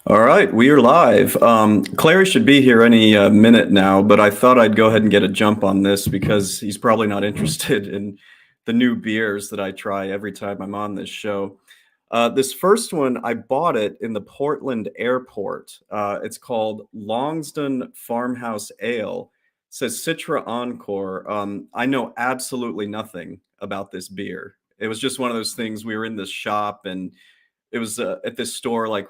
All right, we are live. Clarey should be here any minute now, but I thought I'd go ahead and get a jump on this because he's probably not interested in the new beers that I try every time I'm on this show. This first one, I bought it in the Portland airport. It's called Longsdon Farmhouse Ale. It says Citra Encore. I know absolutely nothing about this beer. It was just one of those things. We were in this shop and it was at this store like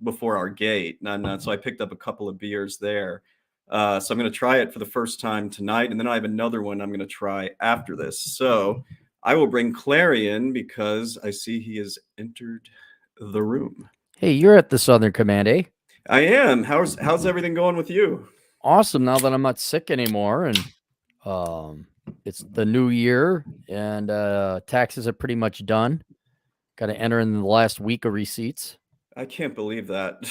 before our gate, and so I picked up a couple of beers there. So I'm going to try it for the first time tonight, and then I have another one I'm going to try after this. So I will bring Clarey in because I see he has entered the room. Hey, you're at the Southern Command, eh? I am. How's everything going with you? Awesome. Now that I'm not sick anymore, and it's the new year, and taxes are pretty much done. Got to enter in the last week of receipts. I can't believe that.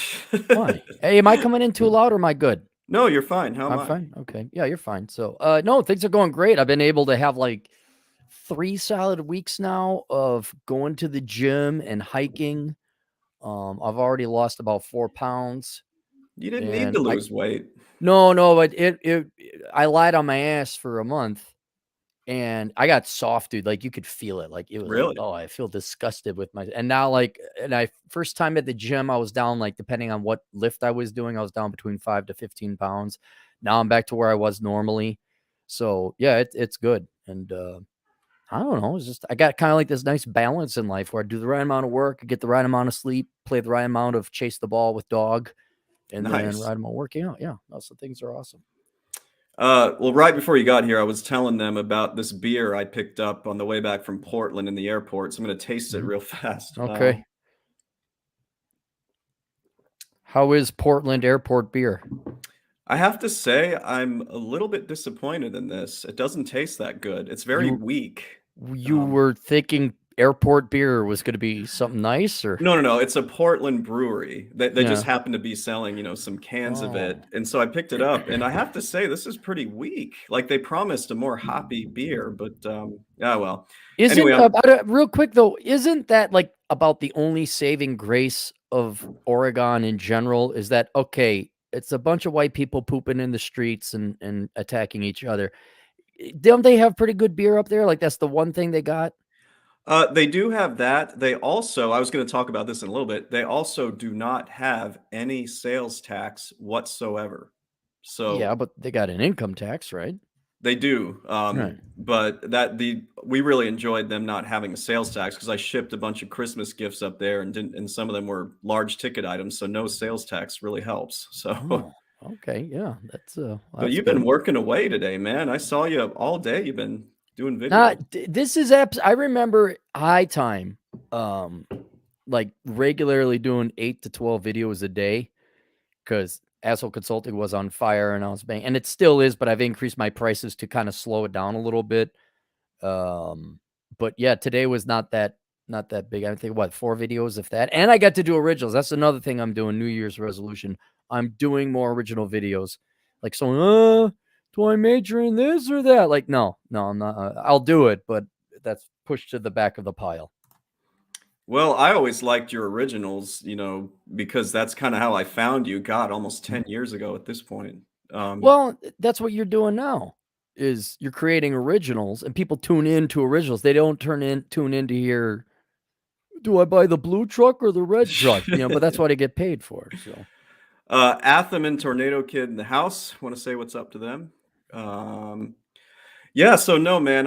Why? Hey, am I coming in too loud or am I good? No, you're fine. How am I'm I? fine. Okay. Yeah, you're fine. So, no, things are going great. I've been able to have like 3 solid weeks now of going to the gym and hiking. I've already lost about 4 pounds. You didn't need And to lose weight. no, but I lied on my ass for a month. And I got soft, dude. Like you could feel it. Like it was like, Really? oh, I feel disgusted with my. And now, and I first time at the gym, I was down like depending on what lift I was doing, I was down between 5 to 15 pounds. Now I'm back to where I was normally. So yeah, it's good. And I don't know. It's just I got kind of like this nice balance in life where I do the right amount of work, get the right amount of sleep, play the right amount of chase the ball with dog, and then Nice. right amount working out. Yeah, those things are awesome. Well, right before you got here, I was telling them about this beer I picked up on the way back from Portland in the airport. So I'm going to taste it real fast. Okay. How is Portland Airport beer? I have to say, I'm a little bit disappointed in this. It doesn't taste that good. It's very You weak. you were thinking airport beer was going to be something nice, or No. It's a Portland brewery. They just yeah? happen to be selling, some cans of Oh, it. And so I picked it up, and I have to say, this is pretty weak. Like they promised a more hoppy beer, but yeah, well. Anyway, isn't real quick though? Isn't that like about the only saving grace of Oregon in general? Is that okay? It's a bunch of white people pooping in the streets and attacking each other. Don't they have pretty good beer up there? Like that's the one thing they got. They do have that. They also, I was going to talk about this in a little bit. They also do not have any sales tax whatsoever. Yeah, So but they got an income tax, right? they do. Right. But we really enjoyed them not having a sales tax because I shipped a bunch of Christmas gifts up there and some of them were large ticket items. So no sales tax really helps. So, Oh, okay. Yeah, that's so that's you've been good. working away today, man. I saw you all day. You've been doing videos. This is I remember high time, like regularly doing 8 to 12 videos a day because Asshole Consulting was on fire and I was bang, and it still is, but I've increased my prices to kind of slow it down a little bit. But yeah, today was not that big. I think what 4 videos if that, and I got to do originals. That's another thing I'm doing. New Year's resolution. I'm doing more original videos. Like so, do I major in this or that? Like no, I'm not. I'll do it, but that's pushed to the back of the pile. Well, I always liked your originals, because that's kind of how I found you. God, almost 10 years ago at this point. Um, Well, that's what you're doing now. Is you're creating originals, and people tune in to originals. They don't tune in to hear. Do I buy the blue truck or the red truck? But that's what I get paid for. So Atham and Tornado Kid in the house. Want to say what's up to them. Um, Yeah, so no, man,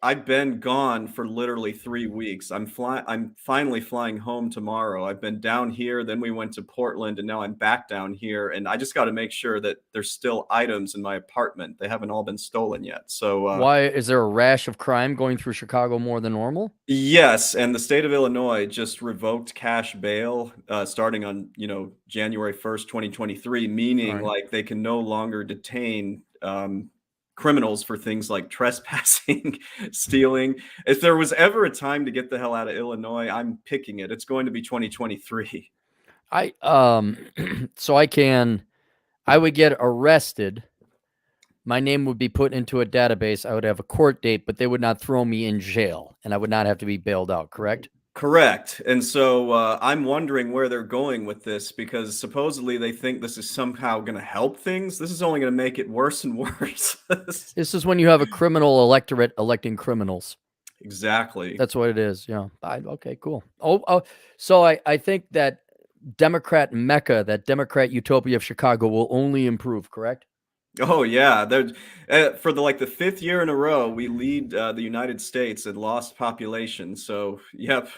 I've been gone for literally 3 weeks. I'm finally flying home tomorrow. I've been down here, then we went to Portland, and now I'm back down here, and I just gotta make sure that there's still items in my apartment. They haven't all been stolen yet. So, why is there a rash of crime going through Chicago more than normal? yes, and the state of Illinois just revoked cash bail, starting on, January 1st, 2023, All meaning, right. like, they can no longer detain, criminals for things like trespassing, stealing. If there was ever a time to get the hell out of Illinois, I'm picking it. It's going to be 2023. I so I would get arrested. My name would be put into a database. I would have a court date, but they would not throw me in jail, and I would not have to be bailed out. Correct? Correct. And so I'm wondering where they're going with this because supposedly they think this is somehow going to help things. This is only going to make it worse and worse. This is when you have a criminal electorate electing criminals. Exactly. That's what it is. Yeah. Okay, cool. So I think that Democrat Mecca, that Democrat utopia of Chicago will only improve, correct? Oh yeah, for the fifth year in a row, we lead the United States in lost population. So, yep.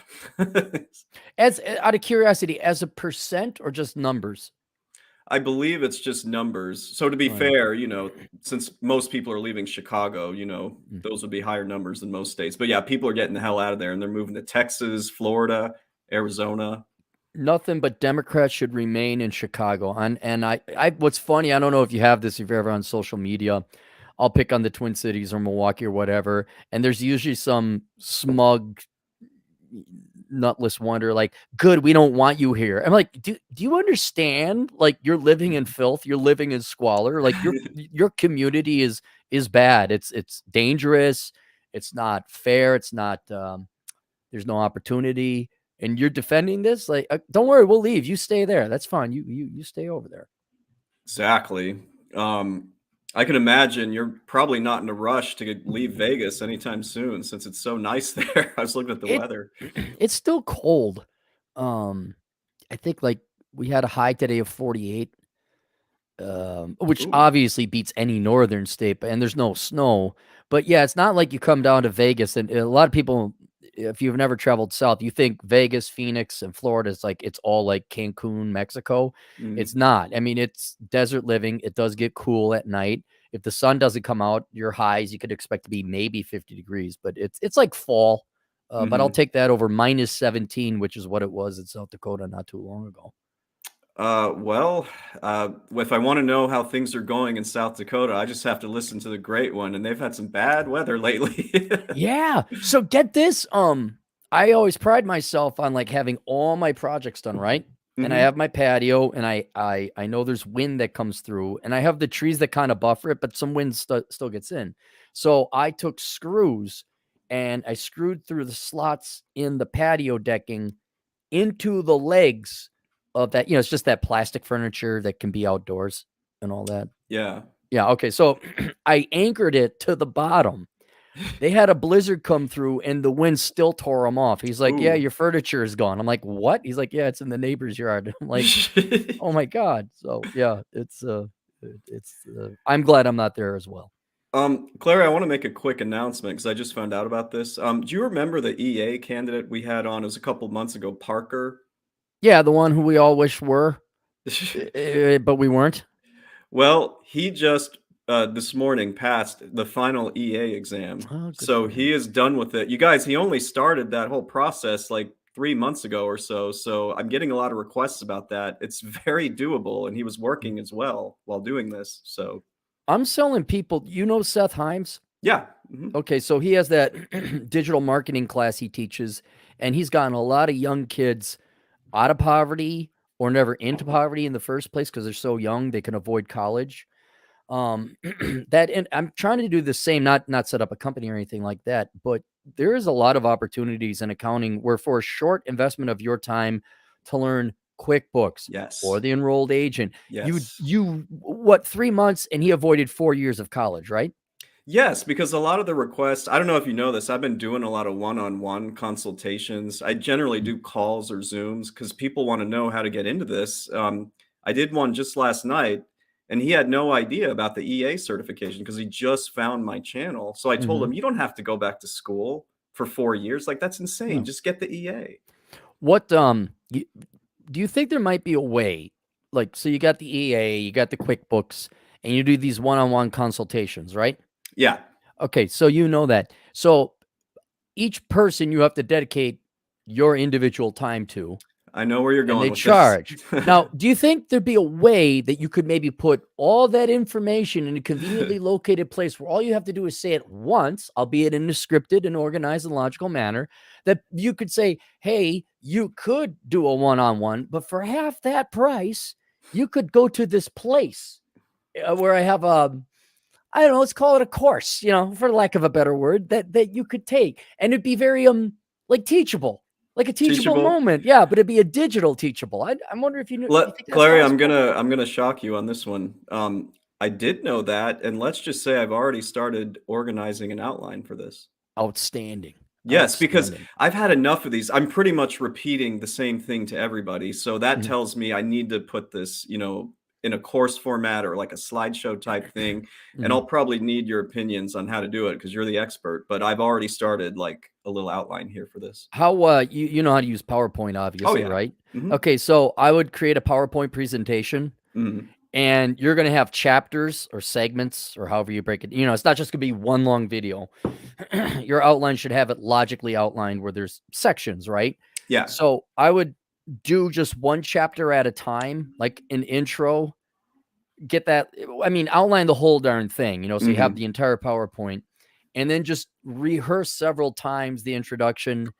As out of curiosity, as a percent or just numbers? I believe it's just numbers. So to be Right. fair, since most people are leaving Chicago, Mm. those would be higher numbers than most states. But yeah, people are getting the hell out of there and they're moving to Texas, Florida, Arizona. Nothing but Democrats should remain in Chicago. And what's funny, I don't know if you have this, if you're ever on social media, I'll pick on the Twin Cities or Milwaukee or whatever, and there's usually some smug nutless wonder like, good, we don't want you here. I'm like, do you understand, like, you're living in filth, you're living in squalor, like your community is bad, it's dangerous, it's not fair, it's not there's no opportunity, and you're defending this, like, don't worry, we'll leave, you stay there, that's fine, you stay over there. Exactly. Um, I can imagine you're probably not in a rush to leave Vegas anytime soon since it's so nice there. I was looking at the It weather. it's still cold. um I think, like, we had a high today of 48, which Ooh. obviously beats any northern state, and there's no snow. But yeah, it's not like you come down to Vegas, and a lot of people, if you've never traveled south, you think Vegas, Phoenix, and Florida is like it's all like Cancun, Mexico. It's Mm, not. I mean, it's desert living. It does get cool at night. If the sun doesn't come out, your highs you could expect to be maybe 50 degrees, but it's like fall. But I'll mhm. take that over minus 17, which is what it was in South Dakota not too long ago. Well, if I want to know how things are going in South Dakota, I just have to listen to the Great One, and they've had some bad weather lately. Yeah. So get this. I always pride myself on like having all my projects done right. And I Hmm. have my patio, and I know there's wind that comes through, and I have the trees that kind of buffer it, but some wind still gets in. So I took screws and I screwed through the slots in the patio decking into the legs of that. It's just that plastic furniture that can be outdoors and all that. Yeah. Yeah. Okay. So I anchored it to the bottom. They had a blizzard come through and the wind still tore them off. He's like, "Yeah, Ooh. your furniture is gone." I'm like, "What?" He's like, "Yeah, it's in the neighbor's yard." I'm like, "Oh my god." So, yeah, I'm glad I'm not there as well. Claire, I want to make a quick announcement because I just found out about this. Do you remember the EA candidate we had on? It was a couple months ago, Parker. Yeah, the one who we all wish were, but we weren't. Well, he just this morning passed the final EA exam. Oh, good So for him. he is done with it. You guys, he only started that whole process like 3 months ago or so. So I'm getting a lot of requests about that. It's very doable. And he was working as well while doing this. So I'm selling people, Seth Himes? yeah. Mhm. Okay, so he has that digital marketing class he teaches, and he's gotten a lot of young kids out of poverty or never into poverty in the first place because they're so young they can avoid college. That, and I'm trying to do the same, not set up a company or anything like that, but there is a lot of opportunities in accounting where for a short investment of your time to learn QuickBooks or Yes. the enrolled agent, Yes. you what, 3 months and he avoided 4 years of college, right? Yes, because a lot of the requests, I don't know if you know this, I've been doing a lot of one-on-one consultations. I generally Mhm. do calls or Zooms because people want to know how to get into this. I did one just last night, and he had no idea about the EA certification because he just found my channel. So I told him, Mhm. you don't have to go back to school for 4 years. Like, that's insane. No. Just get the EA. What do you think there might be a way, like, so you got the EA, you got the QuickBooks, and you do these one-on-one consultations, right? Yeah, Okay, so you know that. So each person you have to dedicate your individual time to, I know where you're and going they with this. charge. Now, do you think there'd be a way that you could maybe put all that information in a conveniently located place where all you have to do is say it once, albeit in a scripted and organized and logical manner, that you could say, hey, you could do a one-on-one, but for half that price, you could go to this place where I have I don't know, let's call it a course, for lack of a better word, that you could take, and it'd be very like teachable. like a teachable Teachable. moment. Yeah, but it'd be a digital teachable. I'm wondering if you knew. You think that's Clary, I'm possible? gonna shock you on this one. I did know that, and let's just say I've already started organizing an outline for this. Outstanding. Yes, because Outstanding. I've had enough of these. I'm pretty much repeating the same thing to everybody. So that Mhm, tells me I need to put this, in a course format or like a slideshow type thing. And mhm. I'll probably need your opinions on how to do it because you're the expert. But I've already started like a little outline here for this. How, you know how to use PowerPoint, Oh, obviously, yeah. right? Hmm. Okay, so I would create a PowerPoint presentation, Hmm. and you're gonna have chapters or segments or however you break it. It's not just gonna be one long video. Your outline should have it logically outlined where there's sections, right? Yeah. So I would do just one chapter at a time, like an intro, get that. I mean, outline the whole darn thing, so you have Hmm. the entire PowerPoint, and then just rehearse several times the introduction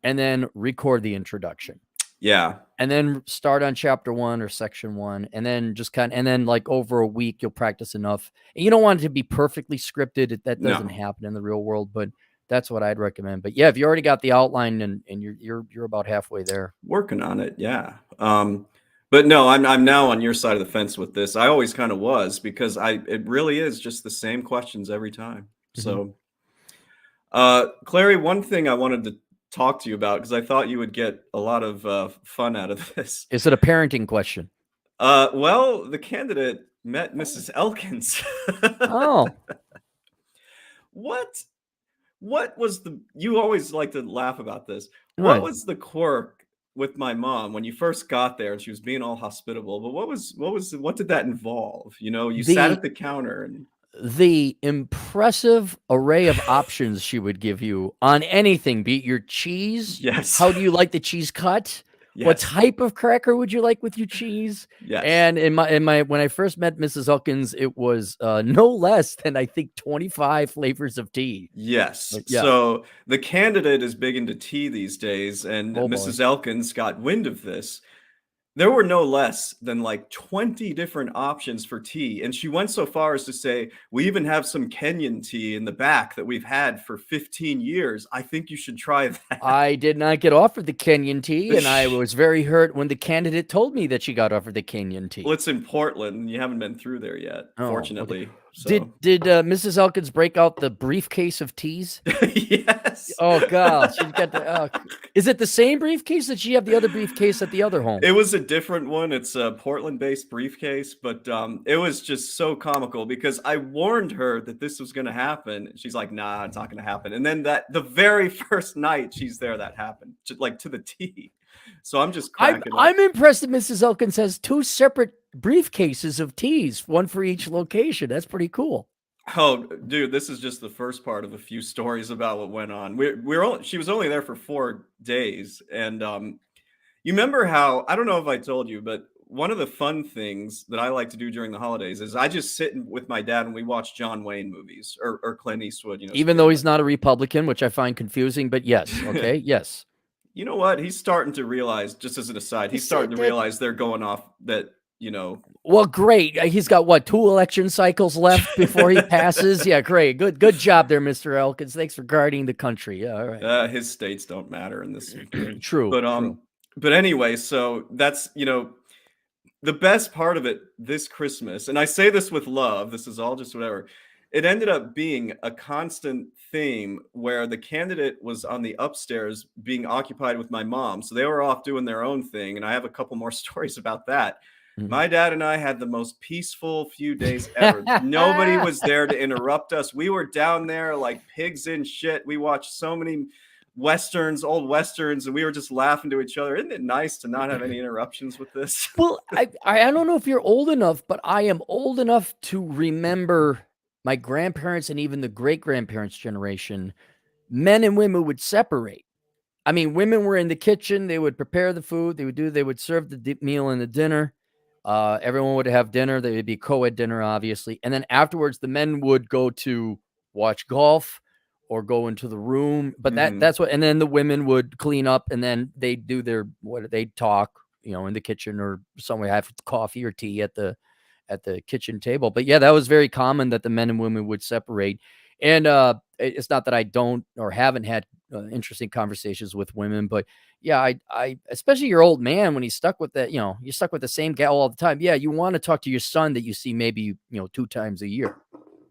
and then record the introduction. Yeah. And then start on chapter 1 or section 1, and then and then, like, over a week, you'll practice enough. And you don't want it to be perfectly scripted. That doesn't No. happen in the real world, but that's what I'd recommend. But yeah, if you already got the outline and you're about halfway there. Working on it, yeah. But no, I'm now on your side of the fence with this. I always kind of was because it really is just the same questions every time. Mhm. So, Clary, one thing I wanted to talk to you about because I thought you would get a lot of fun out of this. Is it a parenting question? Well, the candidate met Oh. Mrs. Elkins. Oh, What what was the you always like to laugh about this. What right. was the quirk with my mom when you first got there and she was being all hospitable? But what did that involve? You sat The at the counter and the impressive array of options she would give you on anything, be it your cheese. yes. How do you like the cheese cut? What Yes. type of cracker would you like with your cheese? Yes. And in my when I first met Mrs. Elkins, it was, no less than, I think, 25 flavors of tea. Yes. But yeah. So the candidate is big into tea these days, and Oh boy. Mrs. Elkins got wind of this. There were no less than like 20 different options for tea, and she went so far as to say, "We even have some Kenyan tea in the back that we've had for 15 years. I think you should try that." I did not get offered the Kenyan tea, and I was very hurt when the candidate told me that she got offered the Kenyan Well, tea. it's in Portland, and you haven't been through there yet, Oh, okay. fortunately, Did so did, Mrs. Elkins break out the briefcase of teas? yes. Oh god, she's got the is it the same briefcase? Did she have the other briefcase at the other home? It was a different one, it's a Portland-based briefcase, but, it was just so comical because I warned her that this was gonna happen, she's like, "Nah, it's not gonna happen," and then the very first night she's there, that happened, to the T. So I'm just I'm cracking up. I'm impressed that Mrs. Elkins has 2 separate briefcases of teas, one for each location. That's pretty cool. Oh, dude, this is just the first part of a few stories about what went on. She was only there for 4 days, and, you remember how I don't know if I told you, but one of the fun things that I like to do during the holidays is I just with my dad and we watch John Wayne movies or Clint Eastwood, Even though he's not a Republican, which I find confusing, but yes, okay, yes. You know what? He's starting to realize, just as an aside, He he's starting said to that. realize they're going off that, Well, great. He's got what, 2 election cycles left before he passes? Yeah, great. Good job there, Mr. Elkins. Thanks for guarding the country. Yeah, all right. his states don't matter in this. True, But true. but anyway, so that's the best part of it this Christmas, and I say this with love, this is all just whatever. It ended up being a constant theme where the candidate was on the upstairs being occupied with my mom. So they were off doing their own thing. And I have a couple more stories about that. Mhm. My dad and I had the most peaceful few days ever. Nobody was there to interrupt us. We were down there like pigs in shit. We watched so many westerns, old westerns, and we were just laughing to each other. Isn't it nice to not have any interruptions with this? Well, I don't know if you're old enough, but I am old enough to remember my grandparents and even the great-grandparents' generation, men and women would separate. I mean, women were in the kitchen, they would prepare the food, they would serve the meal and the dinner. Everyone would have dinner, there would be co-ed dinner, obviously, and then afterwards, the men would go to watch golf or go into the room, but Hmm. that's what, and then the women would clean up, and then they'd do their they'd talk, in the kitchen or somewhere, have coffee or tea at the kitchen table. But yeah, that was very common that the men and women would separate. And it's not that I don't or haven't had interesting conversations with women. But yeah, I especially your old man when he's stuck with that, you're stuck with the same gal all the time. Yeah, you want to talk to your son that you see maybe 2 times a year.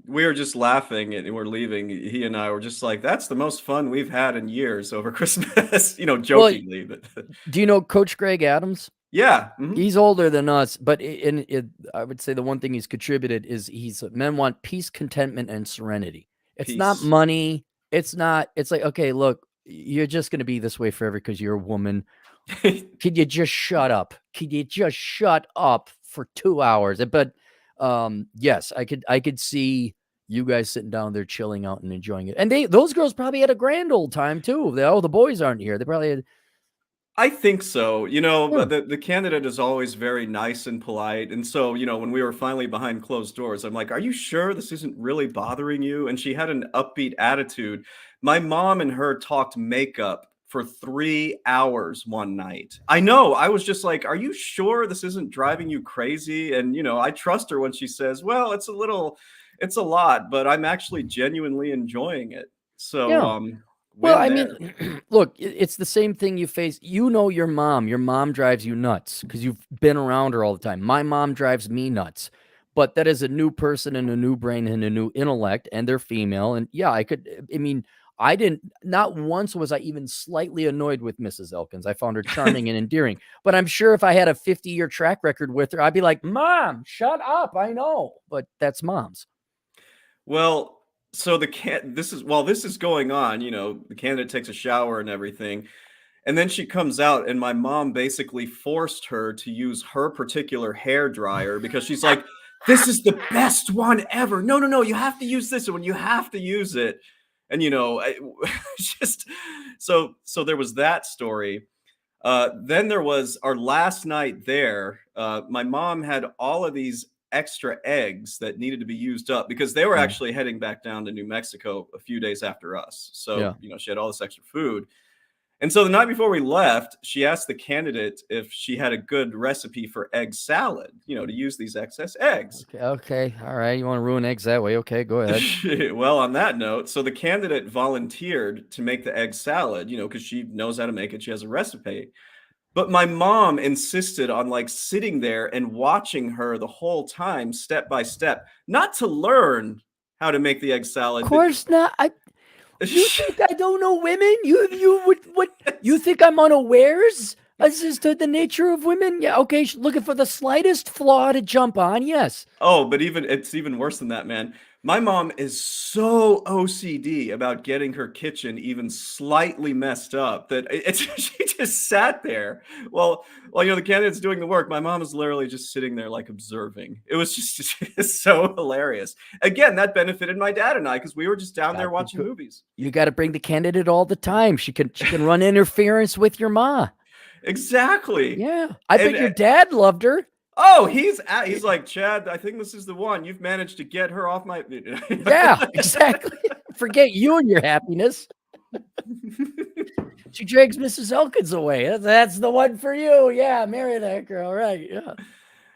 We were just laughing and we're leaving. He and I were just like, "That's the most fun we've had in years over Christmas," Well, jokingly. But do you know Coach Greg Adams? yeah, mhm. He's older than us, but I would say the one thing he's contributed is men want peace, contentment, and serenity. It's not Peace. money. It's not. It's like, okay, look, you're just going to be this way forever because you're a woman. Could you just shut up? Could you just shut up for 2 hours? But yes, I could see you guys sitting down there, chilling out and enjoying it. And those girls probably had a grand old time too. The boys aren't here. They probably had. I think so. Yeah. But the candidate is always very nice and polite. And so, when we were finally behind closed doors, I'm like, "Are you sure this isn't really bothering you?" And she had an upbeat attitude. My mom and her talked makeup for 3 hours one night. I know. I was just like, "Are you sure this isn't driving you crazy?" And, I trust her when she says, "Well, it's a lot, but I'm actually genuinely enjoying it." So, Yeah. Well, win I there. mean, look, it's the same thing you face. Your mom. Your mom drives you nuts because you've been around her all the time. My mom drives me nuts, but that is a new person and a new brain and a new intellect, and they're female. And yeah, I mean, I didn't. Not once was I even slightly annoyed with Mrs. Elkins. I found her charming and endearing. But I'm sure if I had a 50-year track record with her, I'd be like, "Mom, shut up." I know, but that's moms. Well, so this is while this is going on, the candidate takes a shower and everything, and then she comes out, and my mom basically forced her to use her particular hair dryer because she's like, "This is the best one ever. No, no, no, you have to use this one. You have to use it." And just so there was that story. Then there was our last night there. My mom had all of these extra eggs that needed to be used up because they were Yeah, actually heading back down to New Mexico a few days after us. So, yeah. she had all this extra food. And so the night before we left, she asked the candidate if she had a good recipe for egg salad, to use these excess eggs. Okay, okay, all right. You want to ruin eggs that way? Okay, go ahead. Well, on that note, so the candidate volunteered to make the egg salad, because she knows how to make it. She has a recipe. But my mom insisted on, like, sitting there and watching her the whole time, step by step, not to learn how to make the egg salad, but Course not. You think I don't know women? You would what? You think I'm unawares? That's just the nature of women. Yeah, okay. Looking for the slightest flaw to jump on. Yes. Oh, but it's even worse than that, man. My mom is so OCD about getting her kitchen even slightly messed up that she just sat there while the candidate's doing the work. My mom is literally just sitting there like observing. It was just so hilarious. Again, that benefited my dad and I because we were just down there Got watching movies. you got to bring the candidate all the time. She can run interference with your ma. Exactly. Yeah, I bet your And dad loved her. oh, he's like, "Chad, I think this is the one. You've managed to get her off my." Yeah, exactly. Forget you and your happiness. She drags Mrs. Elkins away. That's the one for you. Yeah, marry that girl. Right. Yeah.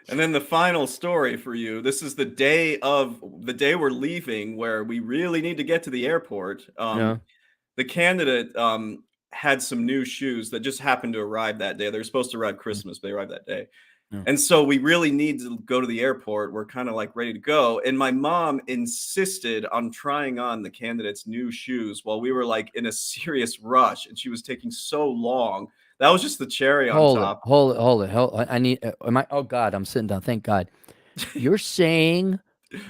And then the final story for you. This is the day we're leaving, where we really need to get to the airport. Yeah. The candidate had some new shoes that just happened to arrive that day. They were supposed to arrive Yeah. Christmas, but they arrived that day. Yeah. And so we really need to go to the airport. We're kind of like ready to go. And my mom insisted on trying on the candidate's new shoes while we were like in a serious rush. And she was taking so long. That was just the cherry on Hold it, top. hold it, hold it. I need. Am I? Oh God, I'm sitting down. Thank God. You're saying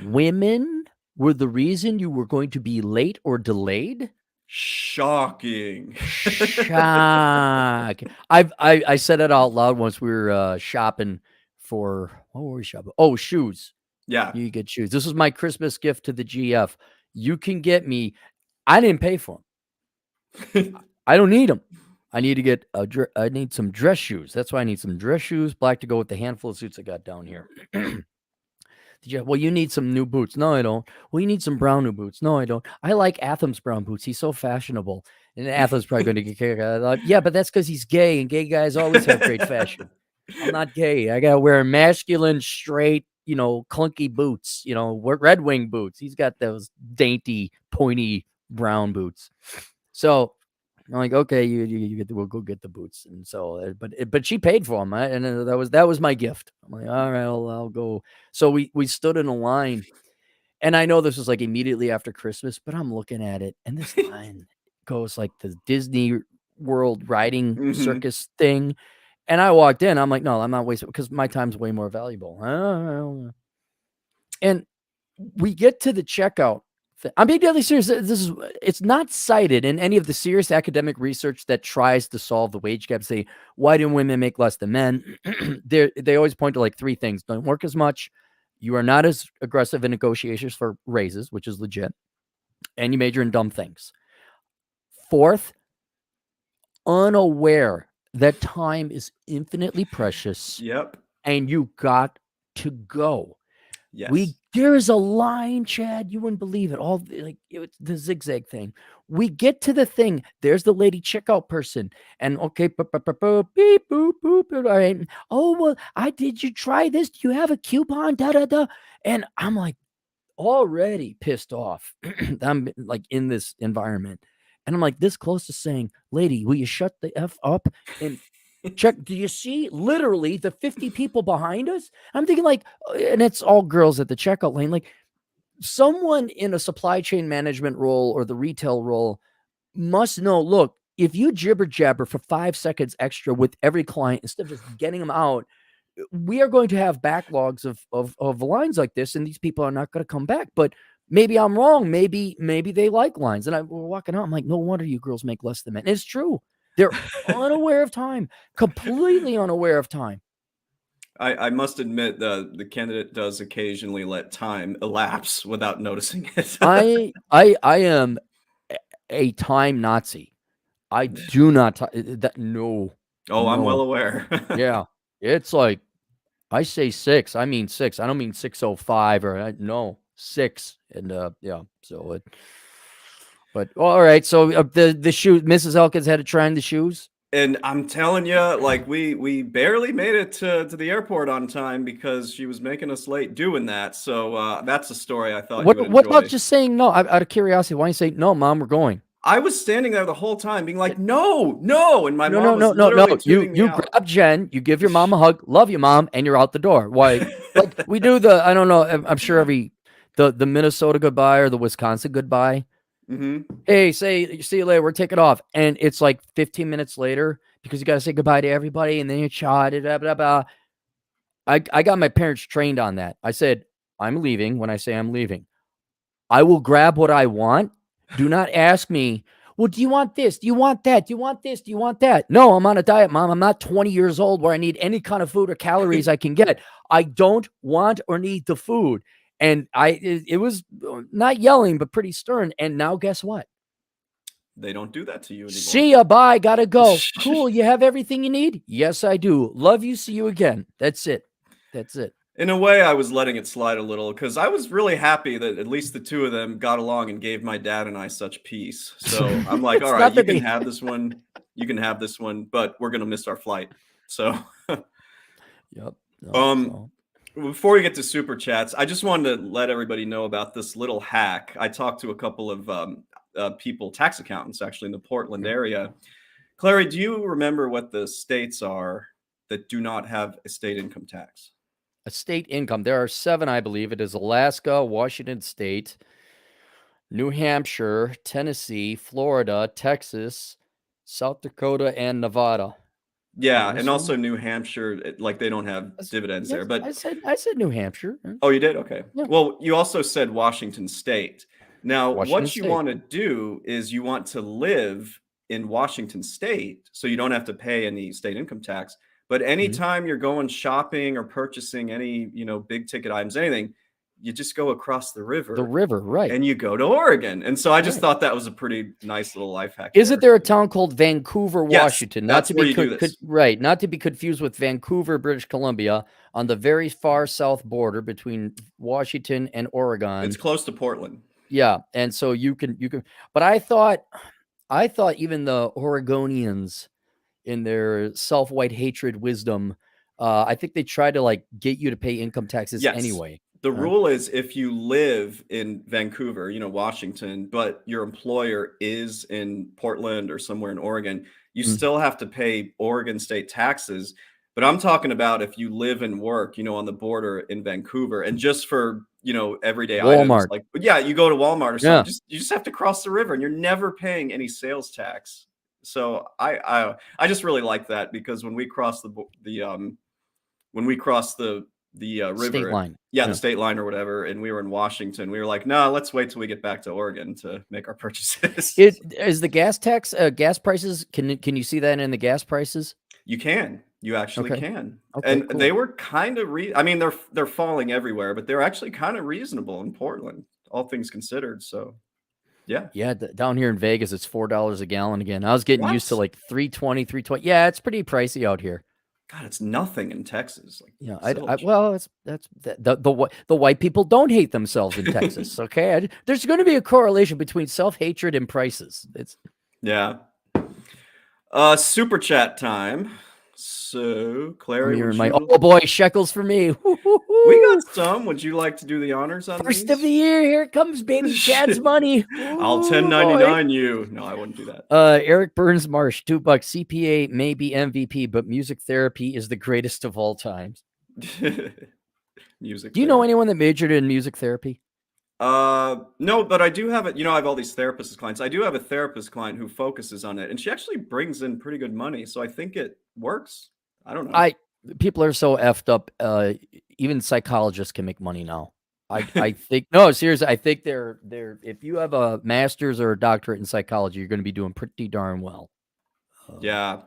women were the reason you were going to be late or delayed? Shocking. Shock. I said it out loud once we were shopping for what were we shopping? Oh, shoes. Yeah. You get shoes. This was my Christmas gift to the GF. You can get me. I didn't pay for them. I don't need them. I need to get I need some dress shoes. That's why I need some dress shoes, black to go with the handful of suits I got down here. Well, you need some new boots. No, I don't. Well, you need some brown new boots. No, I don't. I like Atham's brown boots. He's so fashionable. And Atham's probably going to get kicked out. Yeah, but that's because he's gay, and gay guys always have great fashion. I'm not gay. I got to wear masculine, straight, clunky boots, Red Wing boots. He's got those dainty, pointy brown boots. So I'm like, okay, you get we'll go get the boots. And so, but she paid for them, and that was my gift. I'm like, all right, I'll go. So we stood in a line, and I know this was like immediately after Christmas, but I'm looking at it, and this line goes like the Disney World riding Hmm. circus thing. And I walked in, I'm like, no, I'm not wasting because my time's way more valuable. And we get to the checkout. I'm being deadly serious. It's not cited in any of the serious academic research that tries to solve the wage gap. Say, why do women make less than men? They always point to like three things: don't work as much, you are not as aggressive in negotiations for raises, which is legit, and you major in dumb things. Fourth, unaware that time is infinitely precious Yep. and you got to go. Yes. There's a line, Chad. You wouldn't believe it. All like the zigzag thing. We get to the thing. There's the lady checkout person, and okay, beep boop boop. All right. Oh well, did you try this? Do you have a coupon? Da da da. And I'm like already pissed off. I'm like in this environment, and I'm like this close to saying, "Lady, will you shut the f up and check? Do you see literally the 50 people behind us?" I'm thinking like, and it's all girls at the checkout lane. Like someone in a supply chain management role or the retail role must know, look, if you jibber jabber for 5 seconds extra with every client instead of just getting them out, we are going to have backlogs of lines like this, and these people are not going to come back. But maybe I'm wrong. Maybe they like lines. And we're walking out. I'm like, no wonder you girls make less than men. It's true. They're unaware of time, completely unaware of time. I must admit the candidate does occasionally let time elapse without noticing it. I am a time Nazi. I do not that no, Oh, I'm well no. aware. Yeah. It's like I say 6, I mean 6. I don't mean 6:05 or no, 6. And yeah, so it but all right. So the shoe Mrs. Elkins had to try on the shoes. And I'm telling you, like we barely made it to the airport on time because she was making us late doing that. So that's a story I thought you would What about enjoy. just saying no? Out of curiosity, why don't you say no, mom, we're going? I was standing there the whole time being like, "No, no," and my No, mom no, was no, no, no. literally tuning me You out. grab Jen, you give your mom a hug, love you, mom, and you're out the door. Why? Like we do the I don't know. I'm sure every the Minnesota goodbye or the Wisconsin goodbye. Hmm. Hey, say see you later. We're taking off, and it's like 15 minutes later because you got to say goodbye to everybody, and then you chat. Blah, blah, blah. I got my parents trained on that. I said I'm leaving when I say I'm leaving. I will grab what I want. Do not ask me, well, do you want this? Do you want that? Do you want this? Do you want that? No, I'm on a diet, mom. I'm not 20 years old where I need any kind of food or calories I can get. I don't want or need the food. And it was not yelling, but pretty stern. And now guess what? They don't do that to you anymore. See ya. Bye. Gotta go. Cool. You have everything you need? Yes, I do. Love you. See you again. That's it. That's it. In a way, I was letting it slide a little because I was really happy that at least the two of them got along and gave my dad and I such peace. So I'm like, all It's right, not you that can they, have this one, you can have this one, but we're gonna miss our flight. So yep. No, um so before we get to super chats, I just wanted to let everybody know about this little hack. I talked to a couple of people, tax accountants, actually in the Portland mhm. area. Clarey, do you remember what the states are that do not have a state income tax? A state income. There are 7, I believe. It is Alaska, Washington State, New Hampshire, Tennessee, Florida, Texas, South Dakota, and Nevada. Am I Yeah, and missing also one? New Hampshire, like they don't have dividends there. Yes, But I said New Hampshire. oh, you did? Okay. Yeah, Well, you also said Washington State. Now, Washington what you State. want to do is you want to live in Washington State so you don't have to pay any state income tax. But Mhm. anytime you're going shopping or purchasing any, big ticket items, anything, you just go across the The river river, right? and you go to Oregon. And so I just Right. thought that was a pretty nice little life hack Isn't there. there a town called Vancouver, Yes, Washington? Not that's to where be you do this. right, not to be confused with Vancouver, British Columbia, on the very far south border between Washington and It's Oregon. close to Portland. Yeah, and so you can but I thought even the Oregonians in their self-white hatred wisdom, I think they try to like get you to pay income taxes Yes. anyway. The rule is if you live in Vancouver, Washington, but your employer is in Portland or somewhere in Oregon, you still have to pay Oregon state taxes. But I'm talking about if you live and work, on the border in Vancouver, and just for, everyday items, Walmart. like, but yeah, you go to Walmart or something, Yeah. you just have to cross the river and you're never paying any sales tax. So I just really like that because when we cross the State river, line. yeah, the Yeah. state line or whatever, and we were in Washington, we were like, no, let's wait till we get back to Oregon to make our purchases. It is the gas tax, gas prices. Can you see that in the gas prices? You actually Okay. can. Okay, And they cool. were kind of I mean, they're falling everywhere, but they're actually kind of reasonable in Portland, all things considered. So yeah. Yeah, down here in Vegas, it's $4 a gallon again. I was getting used to What? like 320, 320. Yeah, it's pretty pricey out here. God, it's nothing in Texas. Like Yeah, zilch. well, the white people don't hate themselves in Texas. Okay, there's going to be a correlation between self-hatred and prices. It's Yeah. Super chat time. So, Clarey, me would and my you? oh boy shekels for me. We got some. Would you like to do the honors on First of these? the year, here it comes, baby. Chad's money. I'll Ooh, boy. 1099 you. No, I wouldn't do that. Eric Burns Marsh, $2. CPA may be MVP, but music therapy is the greatest of all times. Music Do you know therapy. anyone that majored in music therapy? No, but I do have it. I have all these therapist clients. I do have a therapist client who focuses on it, and she actually brings in pretty good money. So I think it works. I don't know. People are so effed up. Even psychologists can make money now. I think no, seriously. I think they're if you have a master's or a doctorate in psychology, you're going to be doing pretty darn well. Yeah,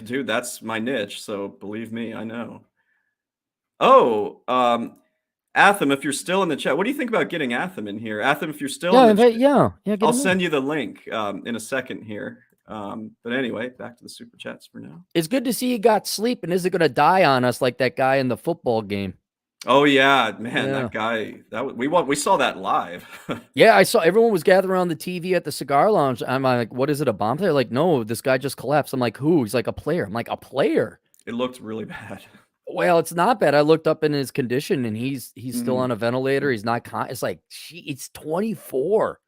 dude, that's my niche. So believe me, I know. Oh, Atham, if you're still in the chat, what do you think about getting Atham in here? Atham, if you're still in the chat, Yeah. Get I'll them in. send you the link in a second here. But anyway, back to the super chats for now. It's good to see you got sleep, and is it going to die on us like that guy in the football game? Oh yeah, man, Yeah. that guy. We saw that live. Yeah, I saw everyone was gathered around the TV at the cigar lounge. I'm like, what is it, a bomb? They're like, no, this guy just collapsed. I'm like, who? He's like, a player. I'm like, a player? It looked really bad. Well, it's not bad. I looked up in his condition, and he's still on a ventilator. He's not. It's like, it's 24.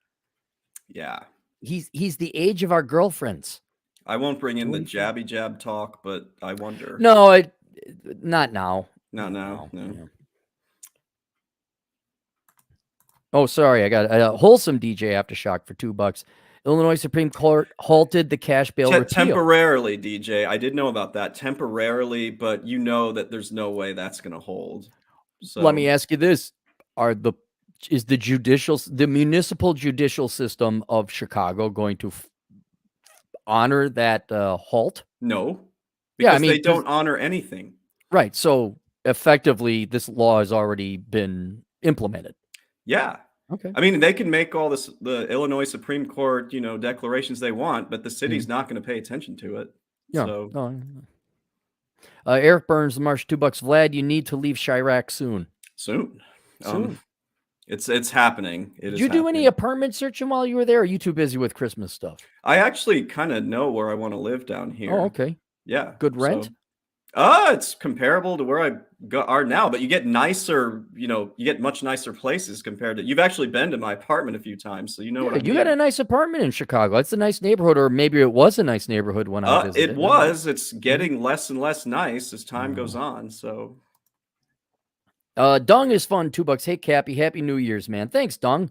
Yeah, He's the age of our girlfriends. I won't bring in the 24. jabby jab talk, but I wonder. No, not now. Not now. No. Yeah. Oh, sorry. I got a wholesome DJ aftershock for $2. Illinois Supreme Court halted the cash bail repeal. Temporarily, DJ. I did know about that temporarily, but you know that there's no way that's going to hold. So let me ask you this: is the municipal judicial system of Chicago going to honor that halt? No, because they don't honor anything. Right. So effectively, this law has already been implemented. Yeah. Okay. I mean, they can make all the Illinois Supreme Court, declarations they want, but the city's not going to pay attention to it. Yeah. So. No. Eric Burns, Marsh, $2. Vlad, you need to leave Chirac soon. Soon. It's happening. Did you do any apartment searching while you were there? Or are you too busy with Christmas stuff? I actually kind of know where I want to live down here. Oh, okay. Yeah. Good rent? So, it's comparable to where I are now, but you get nicer, you get much nicer places compared to. You've actually been to my apartment a few times, so you know what I mean. You got a nice apartment in Chicago. It's a nice neighborhood, or maybe it was a nice neighborhood when I visited. It was. It's getting less and less nice as time goes on. So, Dung is fun. $2. Hey, Cappy, Happy New Year's, man. Thanks, Dung.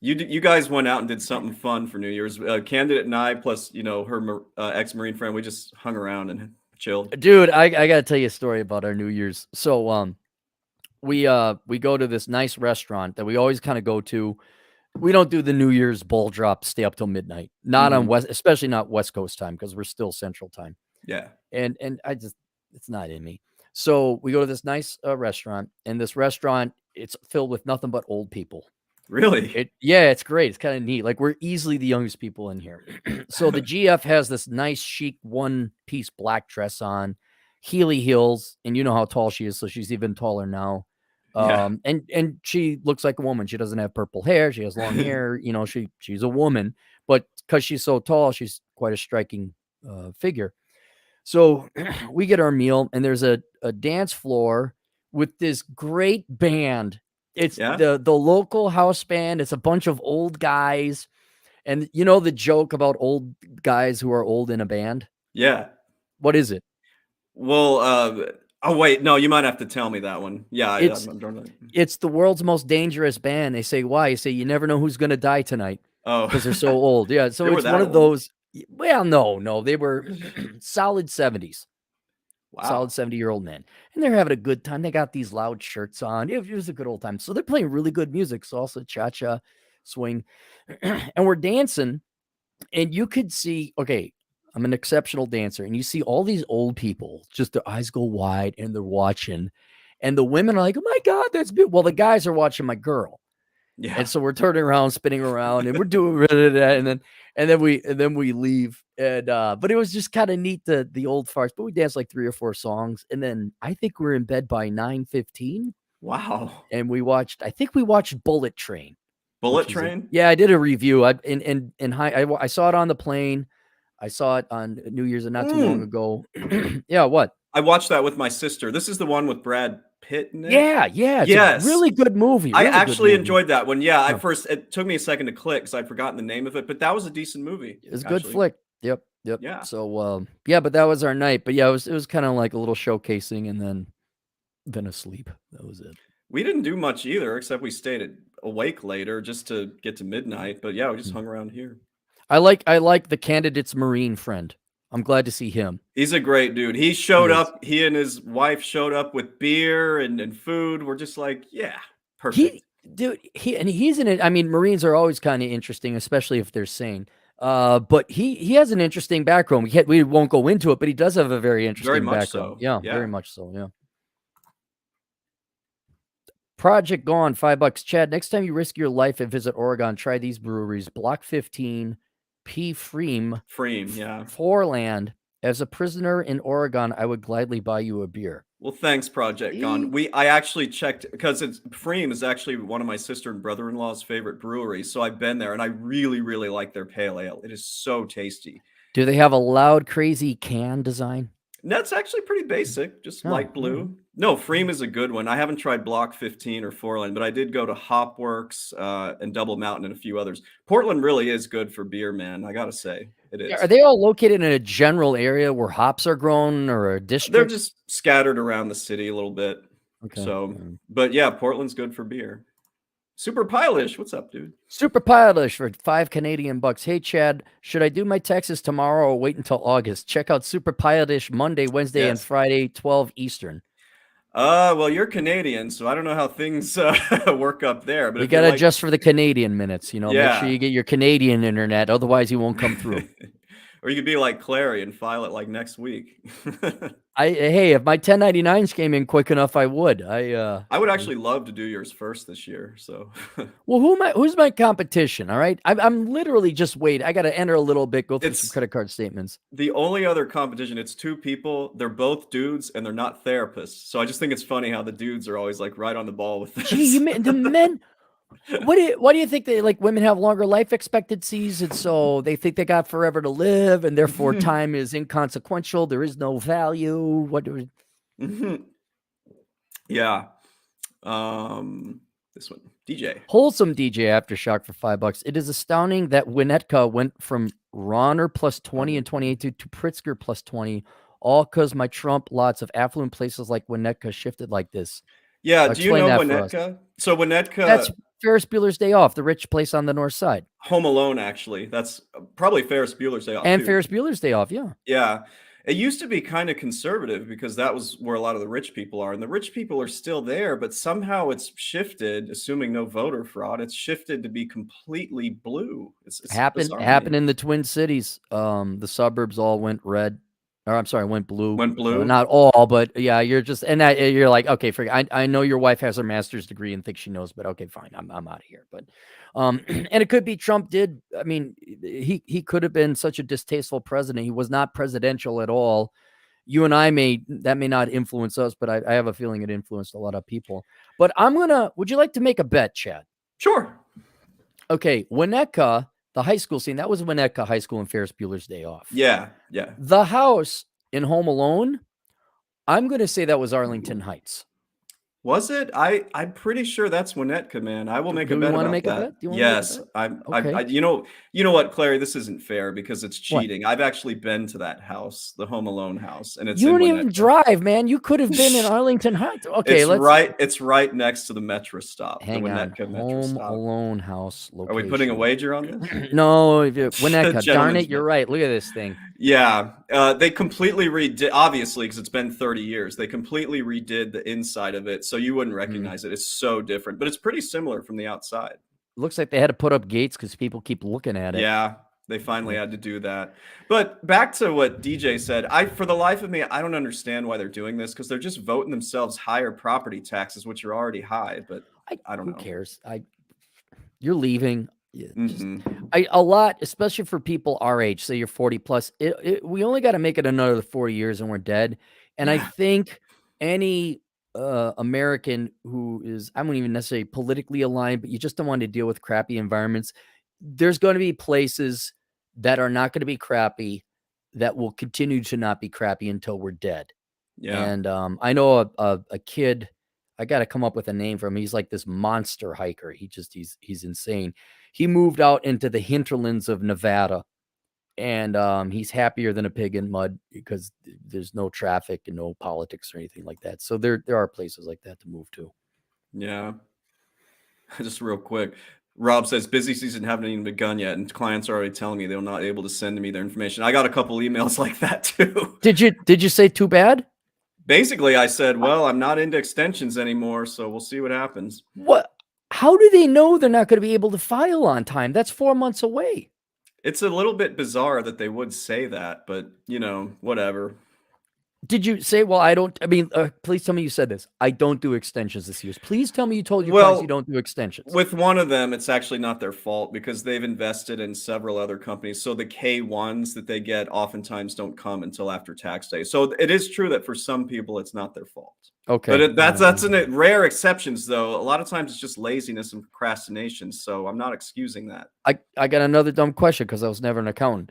You guys went out and did something fun for New Year's. Candidate and I, plus her ex-Marine friend, we just hung around and chilled. Dude, I got to tell you a story about our New Year's. So we go to this nice restaurant that we always kind of go to. We don't do the New Year's bowl drop, stay up till midnight. Not on especially not West Coast time, because we're still Central time. Yeah. And it's not in me. So we go to this nice restaurant, and this restaurant, it's filled with nothing but old people. Really? It's great. It's kind of neat. Like, we're easily the youngest people in here. So the GF has this nice chic one-piece black dress on, Heely heels, and you know how tall she is, so she's even taller now. And she looks like a woman. She doesn't have purple hair. She has long hair. She's a woman, but because she's so tall, she's quite a striking figure. So we get our meal, and there's a dance floor with this great band It's Yeah. the local house band. It's a bunch of old guys. And you know the joke about old guys who are old in a band? Yeah. What is it? Well, oh wait, no, you might have to tell me that one. Yeah, It's I'm drawing it's the world's most dangerous band. They say, "Why?" You say, "You never know who's gonna die tonight Oh, because 'cause they're so old." Yeah, so they were it's one that of old? those well, no, they were solid 70s. Solid Wow. 70-year-old men, and they're having a good time. They got these loud shirts on. It was a good old time. So they're playing really good music, salsa, cha-cha, swing, and we're dancing, and you could see, okay, I'm an exceptional dancer, and you see all these old people, just their eyes go wide and they're watching, and the women are like, "Oh my God, that's beautiful." Well, the guys are watching my girl. Yeah. And so we're turning around, spinning around, and we're doing that, and then we leave. And but it was just kind of neat the old farts. But we danced like 3 or 4 songs, and then I think we are in bed by 9:15, Wow. and I think we watched Bullet Train, Bullet which is a Train? yeah, I did a review. In high, I saw it on the plane. I saw it on New Year's not too long Mm. ago. Yeah, what? I watched that with my sister. This is the one with Brad Pitt in it? Yeah, yeah, it's a Yes. really good movie. I Really good actually movie. enjoyed that one. Yeah, Yeah. it took me a second to click because I'd forgotten the name of it, but that was a decent movie, It was a good actually. flick. Yep, yep. Yeah. So, yeah, but that was our night. But yeah, it was kinda like a little showcasing and then asleep. That was it. We didn't do much either, except we stayed awake later just to get to midnight, but yeah, we just Mm. hung around here. I like the candidate's Marine friend. I'm glad to see him. He's a great dude. He is. He and his wife showed up with beer and food. We're just like, yeah, perfect. He dude, he's in it. I mean, Marines are always kinda interesting, especially if they're sane. But he has an interesting background. We won't go into it, but he does have a very Very interesting much background. so. Yeah, very Yeah. much so, yeah. Project Gone, $5. Chad, next time you risk your life and visit Oregon, try these breweries. Block 15, P. Freem, Freem, yeah. Foreland. As a prisoner in Oregon, I would gladly buy you a beer. Well, thanks, Project Gone. See? I actually checked because it's Freem is actually one of my sister and brother-in-law's favorite breweries. So I've been there and I really, really like their pale ale. It is so tasty. Do they have a loud, crazy can design? That's actually pretty basic, just Oh, light blue. No, Freem is a good one. I haven't tried Block 15 or Foreland, but I did go to Hopworks and Double Mountain and a few others. Portland really is good for beer, man. I gotta say, it yeah. Are is. they all located in a general area where hops are grown or a They're district? just scattered around the city a little bit. Okay. So, but yeah, Portland's good for beer. Super Pilish, what's up, dude? Super Pilotish for $5 Canadian. Hey, Chad, should I do my taxes tomorrow or wait until August? Check out Super Pilotish Monday, Wednesday, and Yes. Friday, 12 Eastern. Well, you're Canadian, so I don't know how things work up there. But You if you're gotta like, adjust for the Canadian minutes, make sure yeah, you get your Canadian internet, otherwise you won't come through. or you could be like Clarey and file it like next week. Hey, if my 1099s came in quick enough, I would. I would actually love to do yours first this year. So, Well, who's my competition? All right. I'm literally just waiting. I gotta enter a little bit, go through some it's credit card statements. the only other competition. It's two people. They're both dudes, and they're not therapists. So I just think it's funny how the dudes are always like right on the ball with Gee, this. the men. Why do you think they like women have longer life expectancies, and so they think they got forever to live, and therefore time is inconsequential. There is no value. Mhm. Yeah. This one, DJ. Wholesome DJ Aftershock for $5. It is astounding that Winnetka went from Ronner plus 20 in 2018 to Pritzker plus 20, all because my Trump lots of affluent places like Winnetka shifted like this. Yeah. Do you Explain know that for us. Winnetka? So That's Winnetka, Ferris Bueller's Day Off, the rich place on the north side. Home Alone, actually. That's probably Ferris Bueller's Day Off And too. Ferris Bueller's Day Off, yeah. Yeah. It used to be kind of conservative because that was where a lot of the rich people are. And the rich people are still there, but somehow it's shifted, assuming no voter fraud, it's shifted to be completely blue. It's bizarre to Happened me. in the Twin Cities. The suburbs all went red. Or I'm sorry, went blue. Went blue. Not all, but yeah, you're like, okay, I know your wife has her master's degree and thinks she knows, but okay, fine, I'm out of here. But and it could be Trump did. I mean, he could have been such a distasteful president. He was not presidential at all. You and I may not influence us, but I have a feeling it influenced a lot of people. But would you like to make a bet, Chad? Sure. Okay, Winnetka, the high school scene, that was Winnetka High School and Ferris Bueller's Day Off. Yeah. Yeah. The house in Home Alone, I'm going to say that was Arlington Heights. Was it? I'm pretty sure that's Winnetka, man. I will make a Do we bet want to about make a that. bet? Do you want to make a Yes, bet? I Okay. you know what, Clarey, this isn't fair because it's What? cheating. I've actually been to that house, the Home Alone house, and it's You in don't even Winnetka. drive, man. You could have been in Arlington Heights. Okay, It's right next to the Metro stop, the hang on. Winnetka Metro Home stop. Alone house Are we putting a location. wager on this? No, Winnetka. Darn Gentleman's it, you're bet. right. Look at this thing. Yeah, they completely redid, obviously, because it's been 30 years. They completely redid the inside of it, so you wouldn't Mm. recognize it. It's so different, but it's pretty similar from the outside. Looks like they had to put up gates because people keep looking at it. Yeah, they finally had to do that. But back to what DJ said, for the life of me, I don't understand why they're doing this because they're just voting themselves higher property taxes, which are already high. But I don't Who know. cares? You're leaving. Yeah, just Hmm. a lot, especially for people our age. Say you're 40 plus. We only got to make it another 40 years and we're dead. And I Yeah, think any American who is, I wouldn't even necessarily politically aligned, but you just don't want to deal with crappy environments. There's going to be places that are not going to be crappy that will continue to not be crappy until we're dead. yeah, And I know a kid. I got to come up with a name for him. He's like this monster hiker. He's insane. He moved out into the hinterlands of Nevada, and he's happier than a pig in mud because there's no traffic and no politics or anything like that. So there are places like that to move to. yeah. Just real quick. Rob says busy season haven't even begun yet, and clients are already telling me they're not able to send me their information. I got a couple emails like that too. Did you say too bad? Basically, I said, "Well, I'm not into extensions anymore, so we'll see what happens." What? How do they know they're not going to be able to file on time? That's 4 months away. It's a little bit bizarre that they would say that, but whatever. Did you say, well, I don't, I mean, please tell me you said this. I don't do extensions this year. Please tell me you told your clients you Well, don't do extensions. with one of them, it's actually not their fault because they've invested in several other companies. So the K1s that they get oftentimes don't come until after tax day. So it is true that for some people, it's not their fault. But Okay. that's in rare exceptions, though. A lot of times it's just laziness and procrastination. So I'm not excusing that. I got another dumb question because I was never an accountant.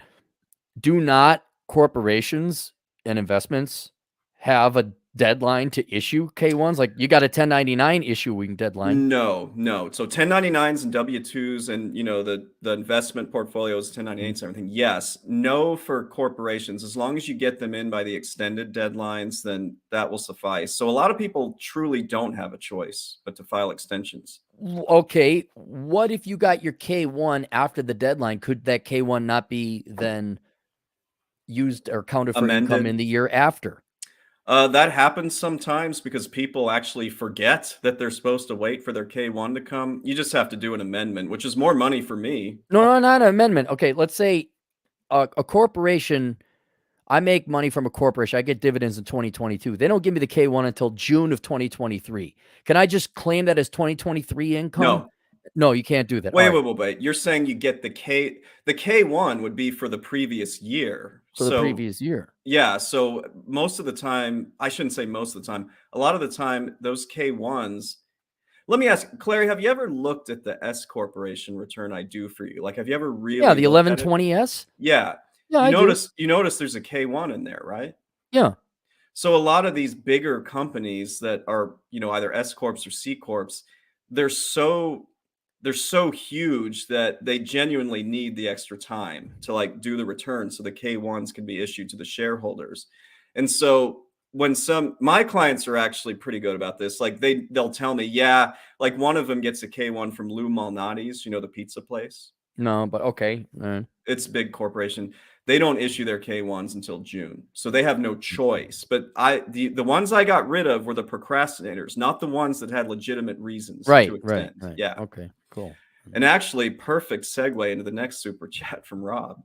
Do not corporations and investments have a deadline to issue K1s? Like you got a 1099 issuing deadline. No, no. So 1099s and W2s and the investment portfolios, 1098s, and everything. Yes. No for corporations. As long as you get them in by the extended deadlines, then that will suffice. So a lot of people truly don't have a choice but to file extensions. Okay. What if you got your K1 after the deadline? Could that K1 not be then used or counted for income in Amended. the year after? That happens sometimes because people actually forget that they're supposed to wait for their K1 to come. You just have to do an amendment, which is more money for me. No, not an amendment. Okay, let's say a corporation. I make money from a corporation. I get dividends in 2022. They don't give me the K1 until June of 2023. Can I just claim that as 2023 income? No. No, you can't do that. All Wait, right. wait, wait, wait. You're saying you get the K1 would be for the previous year. For the So previous year. yeah, so most of the time, I shouldn't say most of the time. A lot of the time, those K1s. Let me ask, Clary, have you ever looked at the S corporation return I do for you? Like, have you ever Yeah, really the looked at it? 1120S. Yeah. Yeah, I do. You notice there's a K1 in there, right? Yeah. So a lot of these bigger companies that are, either S corps or C corps, they're so they're so huge that they genuinely need the extra time to like do the return so the K1s can be issued to the shareholders. And so when my clients are actually pretty good about this, like they'll tell me, yeah, like one of them gets a K1 from Lou Malnati's, the pizza place. No, but okay. It's a big corporation. They don't issue their K1s until June. So they have no choice. But the ones I got rid of were the procrastinators, not the ones that had legitimate reasons to Right. extend. Right. Yeah. Okay, cool. And actually, perfect segue into the next super chat from Rob.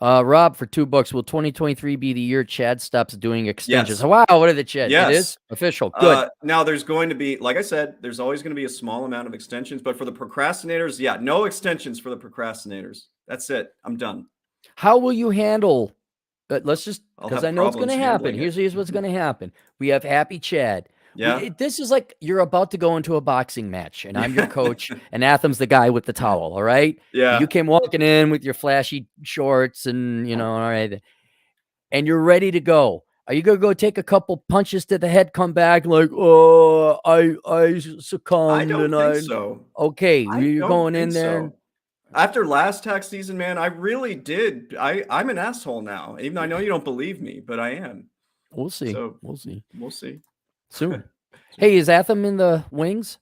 Rob, for $2, will 2023 be the year Chad stops doing extensions? Yes. Wow, what are the Chad? It Yes. is official. Good. Now there's going to be, like I said, there's always going to be a small amount of extensions, but for the procrastinators, yeah, no extensions for the procrastinators. That's it. I'm done. How will you handle? Let's just, I'll because have I know it's going to problems happen. handling it. Here's what's going to happen. We have Happy Chad. Yeah. This is like you're about to go into a boxing match, and I'm your coach, and Atham's the guy with the towel. All right. Yeah. You came walking in with your flashy shorts, and all right, and you're ready to go. Are you gonna go take a couple punches to the head, come back like, oh, I I succumbed don't and think I so. okay, I you're don't going think in there and so. After last tax season, man, I really did. I'm an asshole now. Even though I know you don't believe me, but I am. we'll see. So We'll see. we'll see. Soon. Soon. Hey, is Atham in the wings?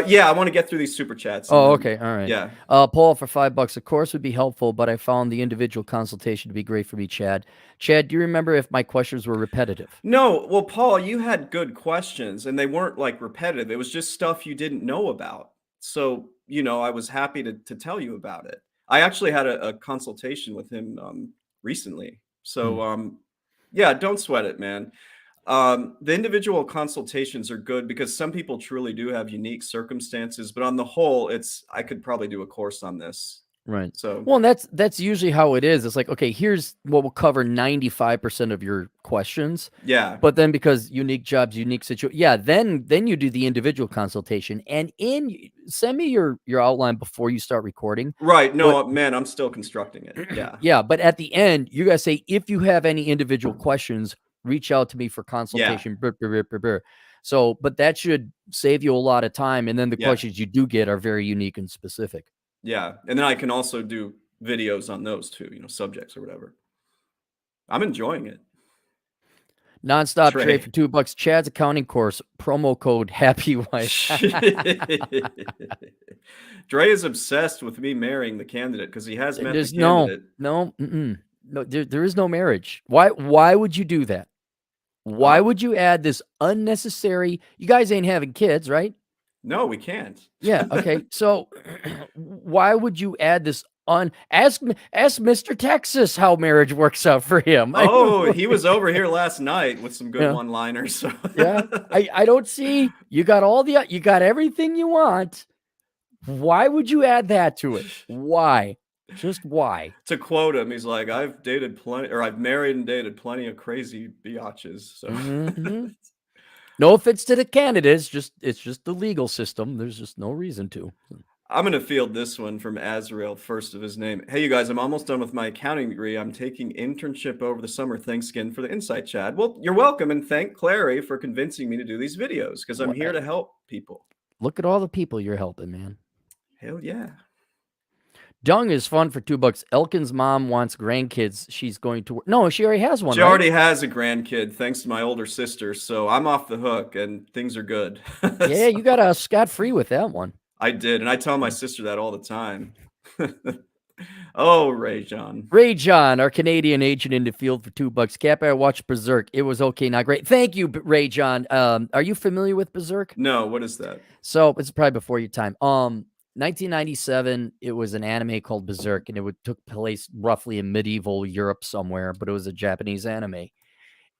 Yeah, I want to get through these super chats and Oh, then okay. All right. yeah. Paul, for $5 a course would be helpful, but I found the individual consultation to be great for me, Chad. Chad, do you remember if my questions were repetitive? No, well, Paul, you had good questions and they weren't like repetitive. It was just stuff you didn't know about. So, I was happy to tell you about it. I actually had a consultation with him recently. Hmm. So, yeah, don't sweat it, man. The individual consultations are good because some people truly do have unique circumstances, but on the whole, I could probably do a course on this. Right. So, Well, and that's usually how it is. It's like, okay, here's what will cover 95% of your questions. yeah. But then because unique jobs, unique situation, yeah, then you do the individual consultation and send me your outline before you start recording. Right. But No, man, I'm still constructing it. Yeah. yeah, but at the end, you guys say if you have any individual questions, reach out to me for Yeah. consultation. Brr, brr, brr, brr, brr. So, but that should save you a lot of time. And then the Yeah. questions you do get are very unique and specific. Yeah, and then I can also do videos on those too, subjects or whatever. I'm enjoying it. Nonstop trade Trey. for $2. Chad's accounting course, promo code Happy Wife. Dre is obsessed with me marrying the candidate because he has met the There's no, candidate. no, no. There is no marriage. Why would you do that? Why Uh, would you add this unnecessary? You guys ain't having kids, right? no, we can't. Yeah. Okay. So why would you add this on? Ask Mr. Texas how marriage works out for him. Oh, he was over here last night with some good Yeah. one-liners. So. Yeah. I don't see you got you got everything you want. Why would you add that to it? Why? Just why? To quote him, he's like, I've married and dated plenty of crazy biatches. So Mhm. No offense to the candidates, it's just the legal system. There's just no reason to. I'm going to field this one from Azrael, first of his name. Hey, you guys, I'm almost done with my accounting degree. I'm taking internship over the summer. Thanks again for the insight, Chad. Well, you're welcome. And thank Clarey for convincing me to do these videos because I'm here to help people. Look at all the people you're helping, man. Hell yeah. Dung is fun for $2. Elkins' mom wants grandkids. She's going to work. No, she already has one. She right? already has a grandkid, thanks to my older sister. So I'm off the hook and things are good. Yeah, you got a scot-free with that one. I did. And I tell my sister that all the time. Oh, Ray John. Ray John, our Canadian agent in the field for $2. Cap, I watched Berserk. It was okay, not great. Thank you, Ray John. Are you familiar with Berserk? No, what is that? So it's probably before your time. 1997, it was an anime called Berserk, and took place roughly in medieval Europe somewhere, but it was a Japanese anime.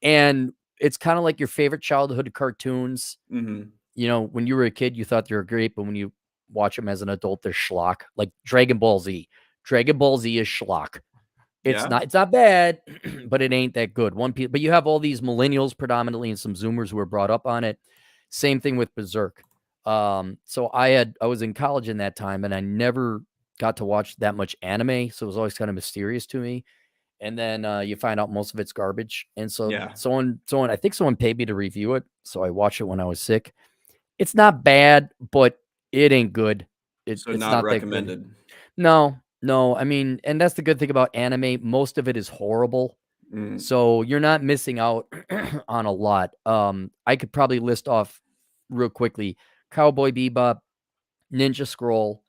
And it's kind of like your favorite childhood cartoons. Mm-hmm. When you were a kid, you thought they were great, but when you watch them as an adult, they're schlock. Like Dragon Ball Z. Dragon Ball Z is schlock. It's not bad, but it ain't that good. But you have all these millennials predominantly and some Zoomers who were brought up on it. Same thing with Berserk. So I was in college in that time and I never got to watch that much anime. So it was always kind of mysterious to me. And then you find out most of it's garbage. And so I think someone paid me to review it. So I watched it when I was sick. It's not bad, but it ain't good. It's not recommended. That good. No. I mean, and that's the good thing about anime. Most of it is horrible. So you're not missing out on a lot. I could probably list off real quickly: Cowboy Bebop, Ninja Scroll,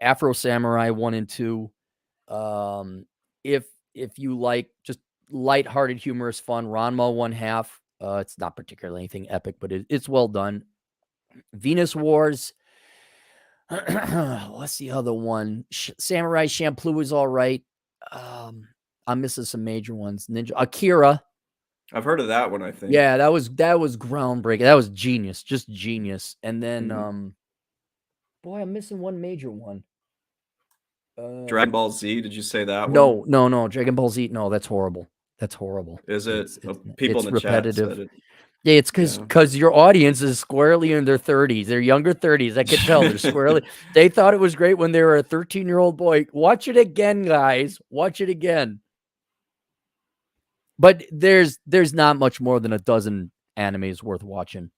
Afro Samurai 1 and 2. If you like just lighthearted, humorous fun, Ranma 1/2. It's not particularly anything epic, but it's well done. Venus Wars. What's the other one? Samurai Champloo is all right. I'm missing some major ones. Ninja Akira. I've heard of that one, I think. Yeah, that was groundbreaking. That was genius, just genius. And then boy, I'm missing one major one. Dragon Ball Z, did you say that one? No. Dragon Ball Z, no, that's horrible. That's horrible. Is it? It's People in the repetitive. chat said it. Yeah, it's because your audience is squarely in their 30s. They're younger 30s. I could tell they're squarely. They thought it was great when they were a 13-year-old boy. Watch it again, guys. Watch it again. But there's not much more than a dozen animes worth watching.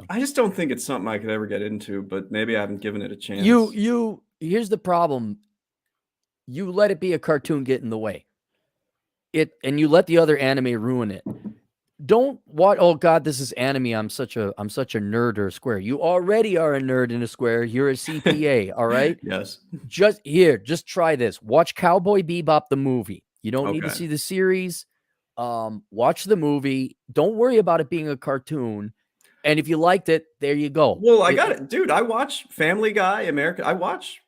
I just don't think it's something I could ever get into, but maybe I haven't given it a chance. You here's the problem. You let it be a cartoon get in the way. And you let the other anime ruin it. Don't watch. Oh God, this is anime. I'm such a nerd or a square. You already are a nerd and a square. You're a CPA. All right. Yes. Just try this. Watch Cowboy Bebop the movie. You don't need to Okay. see the series. Watch the movie. Don't worry about it being a cartoon. And if you liked it, there you go. Well, I got it, dude. I watch Family Guy, America. I watch,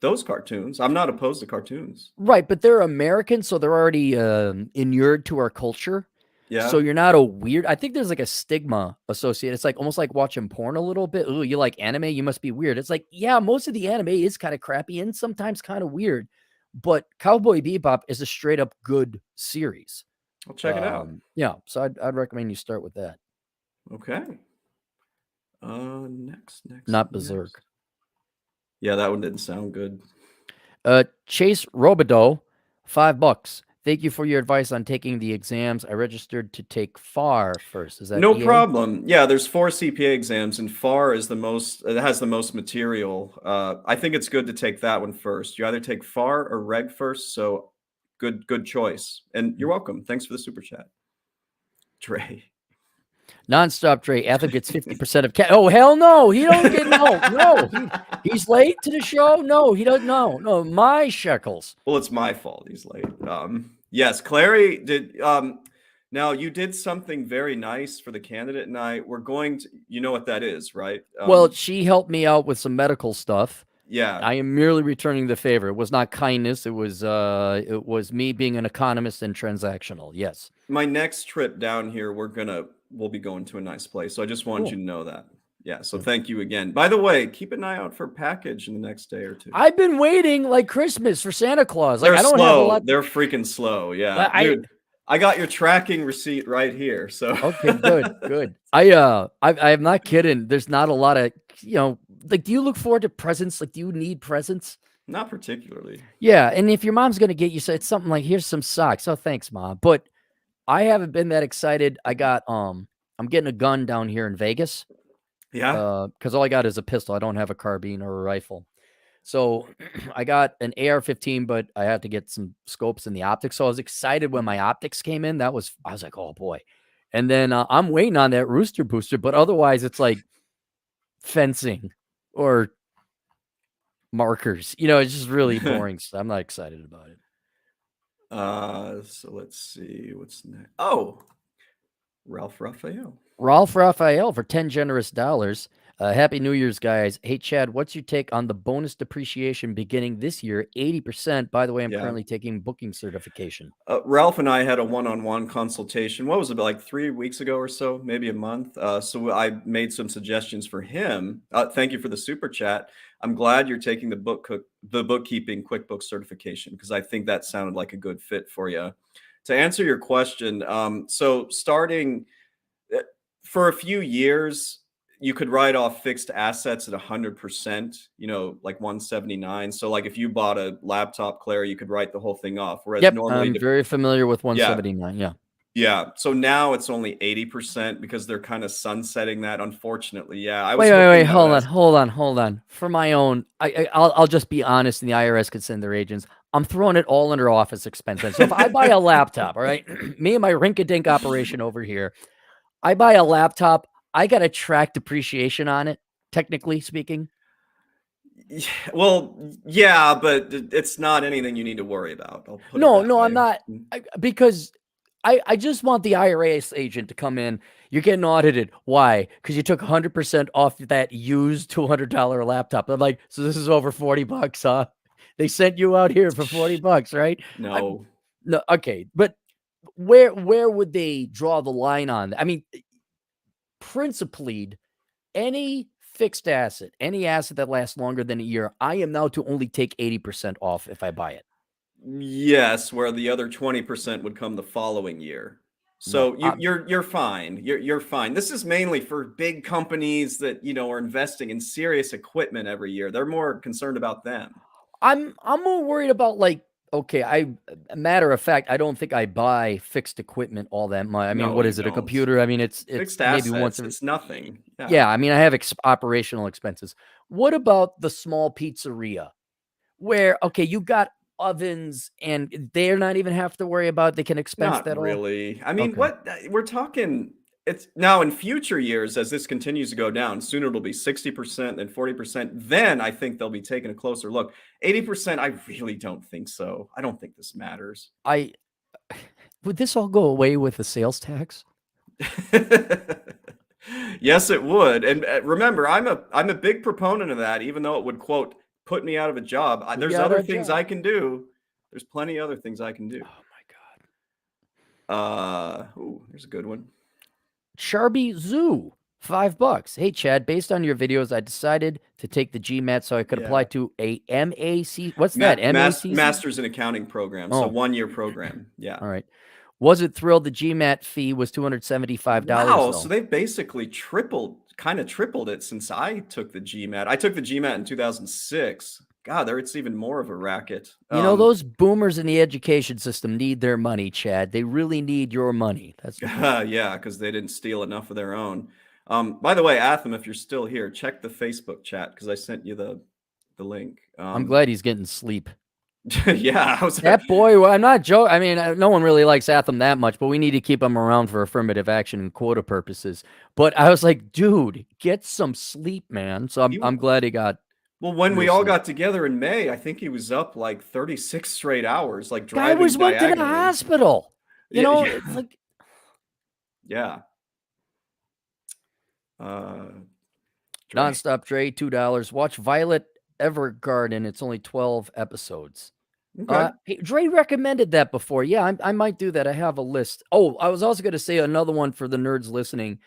those cartoons. I'm not opposed to cartoons. Right, but they're American, so they're already inured to our culture. So Yeah. you're not a weird. I think there's like a stigma associated. It's like almost like watching porn a little bit. Ooh, you like anime? You must be weird. It's like, yeah, most of the anime is kind of crappy and sometimes kind of weird, but Cowboy Bebop is a straight up good series. I'll check it out. Yeah, so I'd recommend you start with that. Okay. Next. Not Berserk. Yeah, that one didn't sound good. Chase Robidoux, $5. Thank you for your advice on taking the exams. I registered to take FAR first. Is that No EA? problem. Yeah, there's 4 CPA exams, and FAR is the most. It has the most material. I think it's good to take that one first. You either take FAR or Reg first. So, good choice. And you're welcome. Thanks for the super chat, Trey. Nonstop Dre. Atham gets 50% of Oh, hell no. He don't get no. He's late to the show. No, he doesn't. No, my shekels. Well, it's my fault. He's late. Yes, Clarey did. Now you did something very nice for the candidate night. We're going to. You know what that is, right? Well, she helped me out with some medical stuff. Yeah. I am merely returning the favor. It was not kindness. It was me being an economist and transactional. Yes. My next trip down here, we'll be going to a nice place. So I just want Cool. you to know that. Yeah. So thank you again. By the way, keep an eye out for a package in the next day or two. I've been waiting like Christmas for Santa Claus. Like They're I don't slow. have a lot. They're freaking slow. Yeah, dude. I got your tracking receipt right here. So okay, good. I am not kidding. There's not a lot of like. Do you look forward to presents? Like, do you need presents? Not particularly. Yeah, and if your mom's gonna get you, it's something like, here's some socks. Oh, thanks, Mom. But I haven't been that excited. I got I'm getting a gun down here in Vegas. Yeah. Because all I got is a pistol. I don't have a carbine or a rifle. So I got an AR-15, but I had to get some scopes in the optics. So I was excited when my optics came in. I was like, oh boy. And then I'm waiting on that rooster booster, but otherwise it's like fencing or markers. It's just really boring. So I'm not excited about it. So let's see what's next. Oh, Ralph Raphael for 10 generous dollars. Happy New Year's, guys. Hey, Chad, what's your take on the bonus depreciation beginning this year? 80%. By the way, I'm currently taking booking certification. Ralph and I had a one-on-one consultation. What was it, like 3 weeks ago or so, maybe a month? So I made some suggestions for him. Thank you for the super chat. I'm glad you're taking the bookkeeping QuickBooks certification because I think that sounded like a good fit for you. To answer your question, so starting for a few years, you could write off fixed assets at 100%, like 179. So like if you bought a laptop, Claire, you could write the whole thing off. Whereas normally I'm very familiar with 179. Yeah. Yeah. So now it's only 80% because they're kind of sunsetting that, unfortunately. Yeah. I was wait, hold on. For my own, I'll just be honest, and the IRS could send their agents. I'm throwing it all under office expenses. So if I buy a laptop, all right, me and my rink-a-dink operation over here, I buy a laptop, I got to track depreciation on it, technically speaking. Well, yeah, but it's not anything you need to worry about. I'll put I'm not, because I just want the IRS agent to come in. You're getting audited. Why? Because you took 100% off that used $200 laptop. I'm like, so this is over $40, huh? They sent you out here for $40, right? No. No, okay, but where would they draw the line on that? I mean, principally, any fixed asset, any asset that lasts longer than a year, I am now to only take 80% off if I buy it. Yes, where the other 20% would come the following year. So you're fine. You're fine. This is mainly for big companies that are investing in serious equipment every year. They're more concerned about them. I'm more worried about like Okay, a matter of fact, I don't think I buy fixed equipment all that much. I mean, No, what you is it? A don't. computer? I mean, it's Fixed maybe once assets, every. it's nothing. Yeah. Yeah, I mean, I have operational expenses. What about the small pizzeria where okay, you got ovens and they're not even have to worry about they can expense Not that all? really. I mean, Okay. what we're talking it's now in future years as this continues to go down, soon it'll be 60% and 40%. Then I think they'll be taking a closer look. 80%, I really don't think so. I don't think this matters. I would this all go away with the sales tax? Yes, it would. And remember, I'm a big proponent of that, even though it would quote put me out of a job. We There's got other a things job. I can do. There's plenty other things I can do. Oh my god. Ooh, there's a good one. Sharby Zoo, $5. Hey Chad, based on your videos, I decided to take the GMAT so I could apply Yeah. to a MAC. What's that? MACC? Masters in accounting program. So Oh, 1 year program. Yeah. all right. Wasn't thrilled the GMAT fee was $275 Wow. So though. they've basically kind of tripled it since I took the GMAT. I took the GMAT in 2006. God, there it's even more of a racket. You know, those boomers in the education system need their money, Chad. They really need your money. That's what they Yeah, because they didn't steal enough of their own. By the way, Atham, if you're still here, check the Facebook chat because I sent you the link. I'm glad he's getting sleep. Yeah, That boy, well, I'm not joking. I mean, no one really likes Atham that much, but we need to keep him around for affirmative action and quota purposes. But I was like, dude, get some sleep, man. So I'm glad he got. Well, when we real all sleep. got together in May, I think he was up like 36 straight hours, like Guy driving went to the diagonally. hospital. You know, Yeah. it's like Yeah. Dre. Nonstop Dre, $2. Watch Violet Evergarden. It's only 12 episodes. Okay. Hey, Dre recommended that before. Yeah, I might do that. I have a list. Oh, I was also going to say another one for the nerds listening.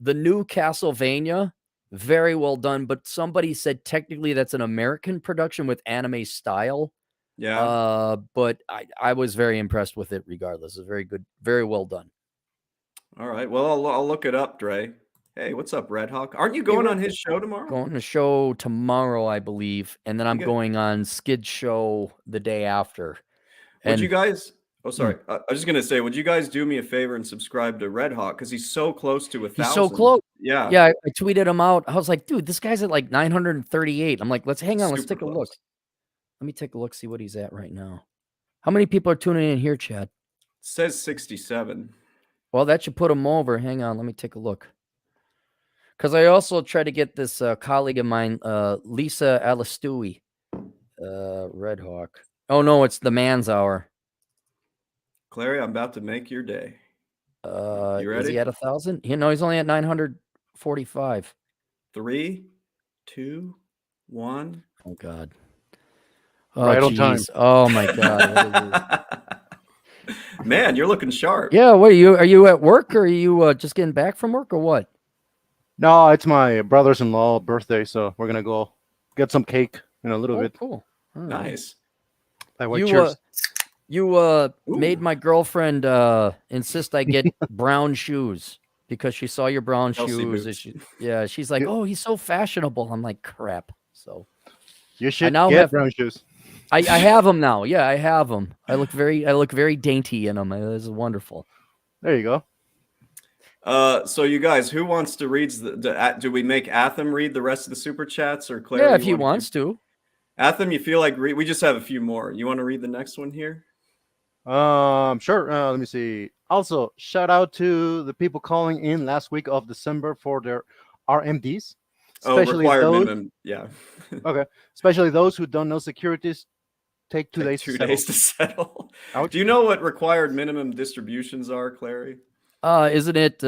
The new Castlevania, very well done, but somebody said technically that's an American production with anime style. Yeah. But I was very impressed with it regardless. It's very good, very well done. All right. Well, I'll look it up, Dre. Hey, what's up, Red Hawk? Aren't you Hey, going on his show tomorrow? Going to show tomorrow, I believe, and then I'm going on Skid Show the day after. Would you guys? Oh, sorry. I was just gonna say, would you guys do me a favor and subscribe to Red Hawk because he's so close to 1,000. He's so close. Yeah. Yeah, I tweeted him out. I was like, dude, this guy's at like 938. I'm like, let's hang on. Let's take a look. Let me take a look, see what he's at right now. How many people are tuning in here, Chad? It says 67. Well, that should put him over. Hang on. Let me take a look. Because I also tried to get this colleague of mine, Lisa Alistui, Red Hawk. Oh, no, it's the Man's Hour. Clarey, I'm about to make your day. You ready? Is he at 1,000? You know, he's only at 945. 3, 2, 1. Oh God. Oh, right on time. Oh my God. Man, you're looking sharp. Yeah. What are you at work or are you just getting back from work or what? No, it's my brother's-in-law birthday, so we're gonna go get some cake in a little bit. Cool. Nice. You made my girlfriend insist I get brown shoes because she saw your brown shoes. She's like, oh, he's so fashionable. I'm like, crap. So you should get brown shoes. I have them now. Yeah, I have them. I look very dainty in them. This is wonderful. There you go. So you guys, who wants to read do we make Atham read the rest of the super chats or Clarey? Yeah, if he wants to. Atham, you feel like we just have a few more. You want to read the next one here? Sure. Let me see. Also, shout out to the people calling in last week of December for their RMDs. Especially required minimum. Yeah. Okay. Especially those who don't know securities. Take 2 days. 2 days to settle. Do you know what required minimum distributions are, Clarey? Isn't it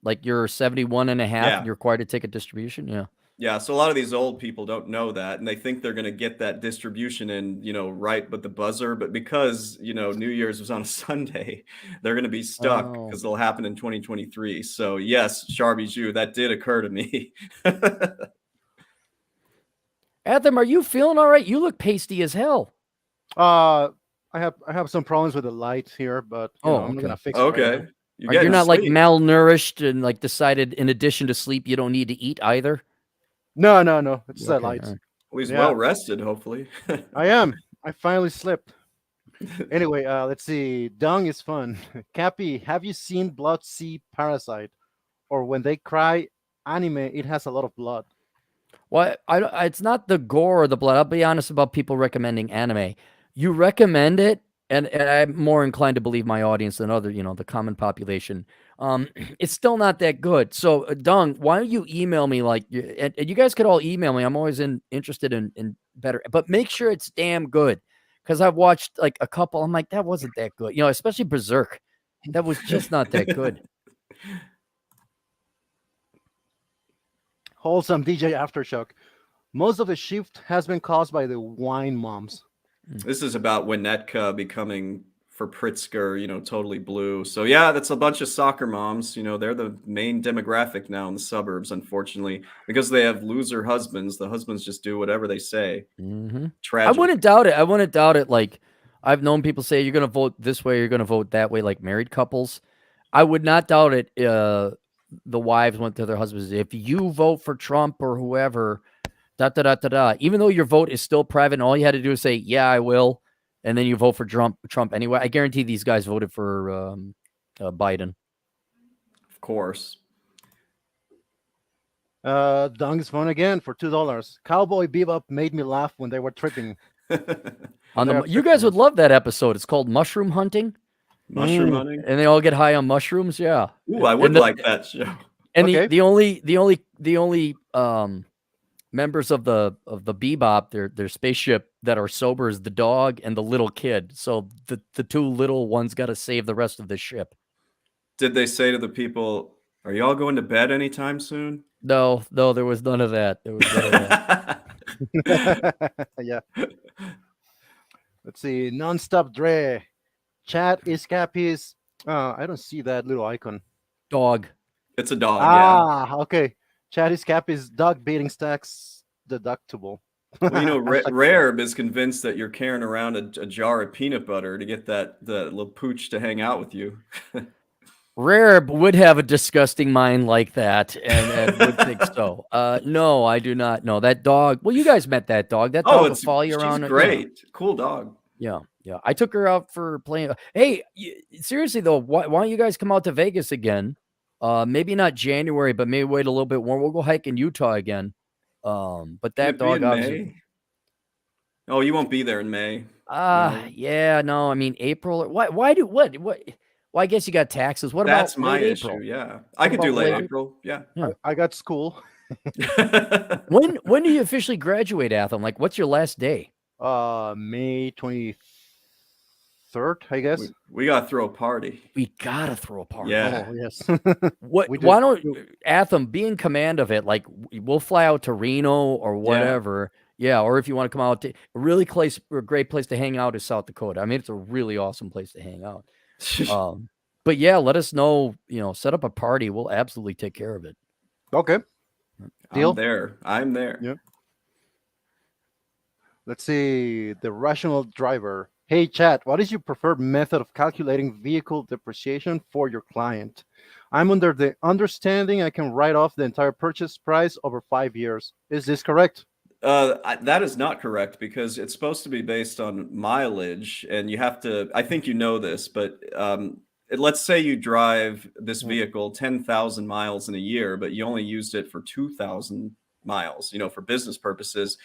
like you're 71 and a half? Yeah. You're required to take a distribution? Yeah. Yeah, so a lot of these old people don't know that, and they think they're going to get that distribution in, right with the buzzer. But because, New Year's was on a Sunday, they're going to be stuck because it'll happen in 2023. So yes, Sharby Jew, that did occur to me. Atham, are you feeling all right? You look pasty as hell. I have some problems with the lights here, but I'm going to fix it. Okay. Right you're not like malnourished and like decided in addition to sleep, you don't need to eat either? No. It's that lights. Well, he's well rested, hopefully. I am. I finally slept. Anyway, let's see. Dung is fun. Cappy, have you seen Blood Sea Parasite? Or when they cry anime, it has a lot of blood. Well, it's not the gore or the blood. I'll be honest about people recommending anime. You recommend it, and I'm more inclined to believe my audience than other, the common population. It's still not that good. So, Dung, why don't you email me? And you guys could all email me. I'm always interested in better, but make sure it's damn good. Because I've watched like a couple. I'm like, that wasn't that good. Especially Berserk. That was just not that good. Wholesome DJ Aftershock. Most of the shift has been caused by the wine moms. This is about Winnetka becoming for Pritzker, totally blue. So yeah, that's a bunch of soccer moms. They're the main demographic now in the suburbs, unfortunately, because they have loser husbands. The husbands just do whatever they say. Mm-hmm. Tragic. I wouldn't doubt it. I wouldn't doubt it. Like, I've known people say you're going to vote this way, you're going to vote that way, like married couples. I would not doubt it. The wives went to their husbands. If you vote for Trump or whoever, even though your vote is still private, and all you had to do is say, "Yeah, I will," and then you vote for Trump anyway. I guarantee these guys voted for Biden. Of course. Dung is fun again for $2. Cowboy Bebop made me laugh when they were tripping. You guys would love that episode. It's called Mushroom Hunting. Mushroom hunting, and they all get high on mushrooms. Yeah. Ooh, I would like that show. And the only members of the Bebop, their spaceship that are sober is the dog and the little kid. So the two little ones got to save the rest of the ship. Did they say to the people, "Are y'all going to bed anytime soon?" No, there was none of that. There was none of that. Yeah. Let's see. Nonstop Dre. Chat is Cappy's. I don't see that little icon. Dog. It's a dog. Yeah. Okay. Chat is Cappy's dog baiting stacks deductible. Well, Rare is convinced that you're carrying around a jar of peanut butter to get the little pooch to hang out with you. Rare would have a disgusting mind like that and would think so. No, I do not know. That dog, well, you guys met that dog. That dog will follow you around. She's great. Cool dog. Yeah. I took her out for playing. Hey, seriously, though, why don't you guys come out to Vegas again? Maybe not January, but maybe wait a little bit more. We'll go hike in Utah again. But that dog, May? Oh, you won't be there in May. Yeah, no. I mean, April. What? Well, I guess you got taxes. What That's about my late issue. April? Yeah, I could do late April. Yeah. I got school. When do you officially graduate, Atham? Like, what's your last day? May 23rd, I guess. We gotta throw a party. We gotta throw a party. Yeah. Oh, yes. Why don't Atham be in command of it? Like, we'll fly out to Reno or whatever. Yeah, or if you want to come out to a great place to hang out is South Dakota. I mean, it's a really awesome place to hang out. But yeah, let us know. Set up a party. We'll absolutely take care of it. Okay. Deal. I'm there. Yep. Let's see. The rational driver. Hey, chat. What is your preferred method of calculating vehicle depreciation for your client? I'm under the understanding I can write off the entire purchase price over 5 years. Is this correct? That is not correct because it's supposed to be based on mileage, and you have to. I think you know this, but let's say you drive this vehicle 10,000 miles in a year, but you only used it for 2,000 miles. For business purposes,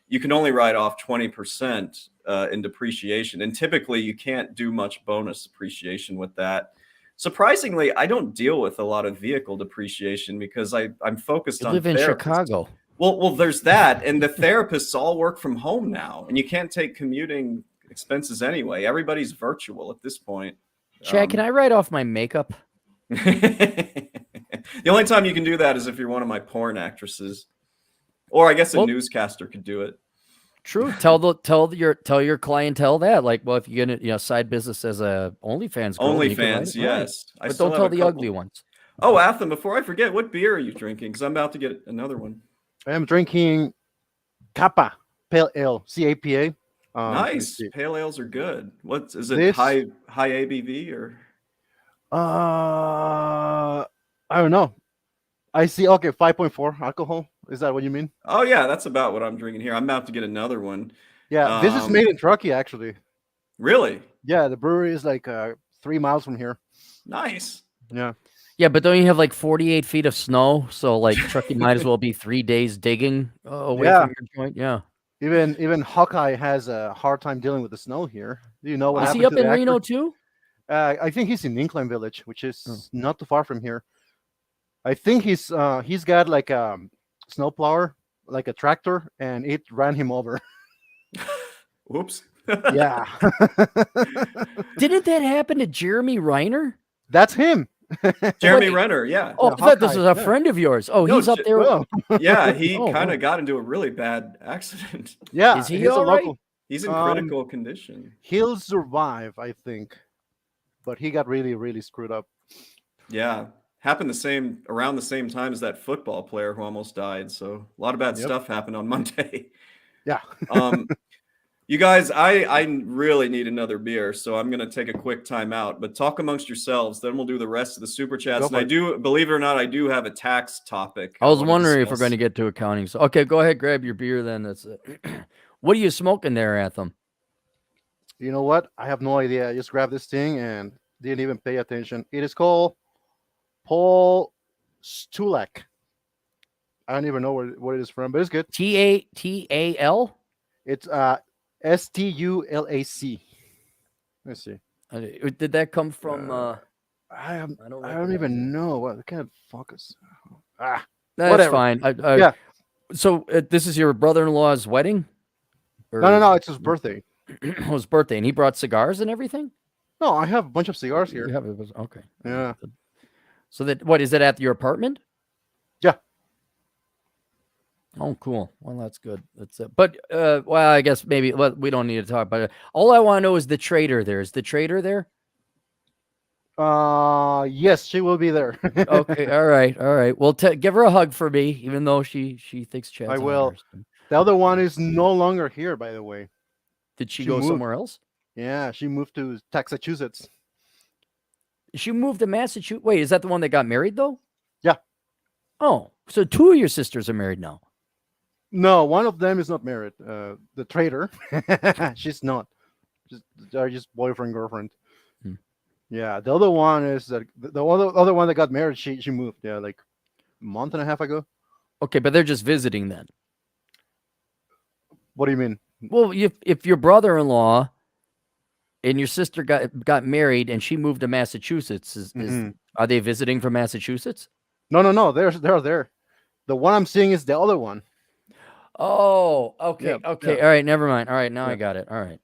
you can only write off 20% in depreciation, and typically you can't do much bonus depreciation with that. Surprisingly, I don't deal with a lot of vehicle depreciation because I'm focused on. You live in Chicago. Well, there's that, and the therapists all work from home now, and you can't take commuting expenses anyway. Everybody's virtual at this point. Chad, can I write off my makeup? The only time you can do that is if you're one of my porn actresses, or I guess a newscaster could do it. True. Tell your clientele that, like, well, if you get a side business as a OnlyFans girl, OnlyFans, yes. But don't tell the ugly ones. Oh, Atham, before I forget, what beer are you drinking? Because I'm about to get another one. I am drinking Kappa Pale Ale, CAPA. Nice. Pale ales are good. What is it? High ABV or? I don't know. I see. Okay, 5.4 alcohol. Is that what you mean? Oh yeah, that's about what I'm drinking here. I'm about to get another one. Yeah, this is made in Truckee, actually. Really? Yeah, the brewery is like 3 miles from here. Nice. Yeah. Yeah, but don't you have like 48 feet of snow? So like Truckee might as well be 3 days digging away Yeah. from your joint. Yeah. Even Hawkeye has a hard time dealing with the snow here. Do you know what Is Wow. he happened up to the in actor? Reno too? I think he's in Incline Village, which Oh. is not too far from here. I think he's got like a snowplower, like a tractor, and it ran him over. Whoops. Yeah, Didn't that happen to Jeremy Reiner? that's him. Jeremy Wait. Renner, yeah. Oh, Yeah, I thought this Hawkeye, was a yeah. friend of yours. Oh, No, he's up there. Oh, Yeah, he Oh, kind wow. of got into a really bad accident. yeah, Is he he's a all right? local. He's in Um, critical condition. He'll survive, I think, but he got really, really screwed up. Yeah. Happened around the same time as that football player who almost died. So a lot of bad Yep. stuff happened on Monday. Yeah. You guys, I really need another beer, so I'm gonna take a quick time out. But talk amongst yourselves, then we'll do the rest of the super chats. Go And for I it. do, believe it or not, I do have a tax topic. I was wanna wondering if we're discuss. going to get to accounting. So, okay, go ahead, grab your beer then. That's it. What are you smoking there, Atham? You know what? I have no idea. I just grabbed this thing and didn't even pay attention. It is called Paul Stulak. I don't even know what it is from, but it's good. Tal? It's Stulac. Let's see. Did that come from? I don't don't recognize even know what. I can't focus. Ah, That's whatever. fine. Yeah. So this is your brother-in-law's wedding? No. It's his birthday. His birthday, and he brought cigars and everything. No, I have a bunch of cigars You here. have it. Okay. Yeah. So what is it at your apartment? Yeah. Oh, cool. Well, that's good. That's it. But well, I guess maybe we don't need to talk about it. All I want to know is the trader there. Is the trader there? Yes, she will be there. Okay. All right. Well, give her a hug for me, even though she thinks Chad's I on will. hers. The other one is no longer here, by the way. Did she She go moved. somewhere else? Yeah, she moved to Massachusetts. She moved to Massachusetts. Wait, is that the one that got married though? Yeah. Oh, so two of your sisters are married now. No, one of them is not married. The trader, she's not. They're just boyfriend girlfriend. Hmm. Yeah, the other one is that the other one that got married. She moved. Yeah, like a month and a half ago. Okay, but they're just visiting then. What do you mean? Well, if your brother-in-law and your sister got married and she moved to Massachusetts, are they visiting from Massachusetts? No. They're there. The one I'm seeing is the other one. Oh, okay, Yeah, okay, yeah. all right, never mind. All right, now I Yeah. got it. All right.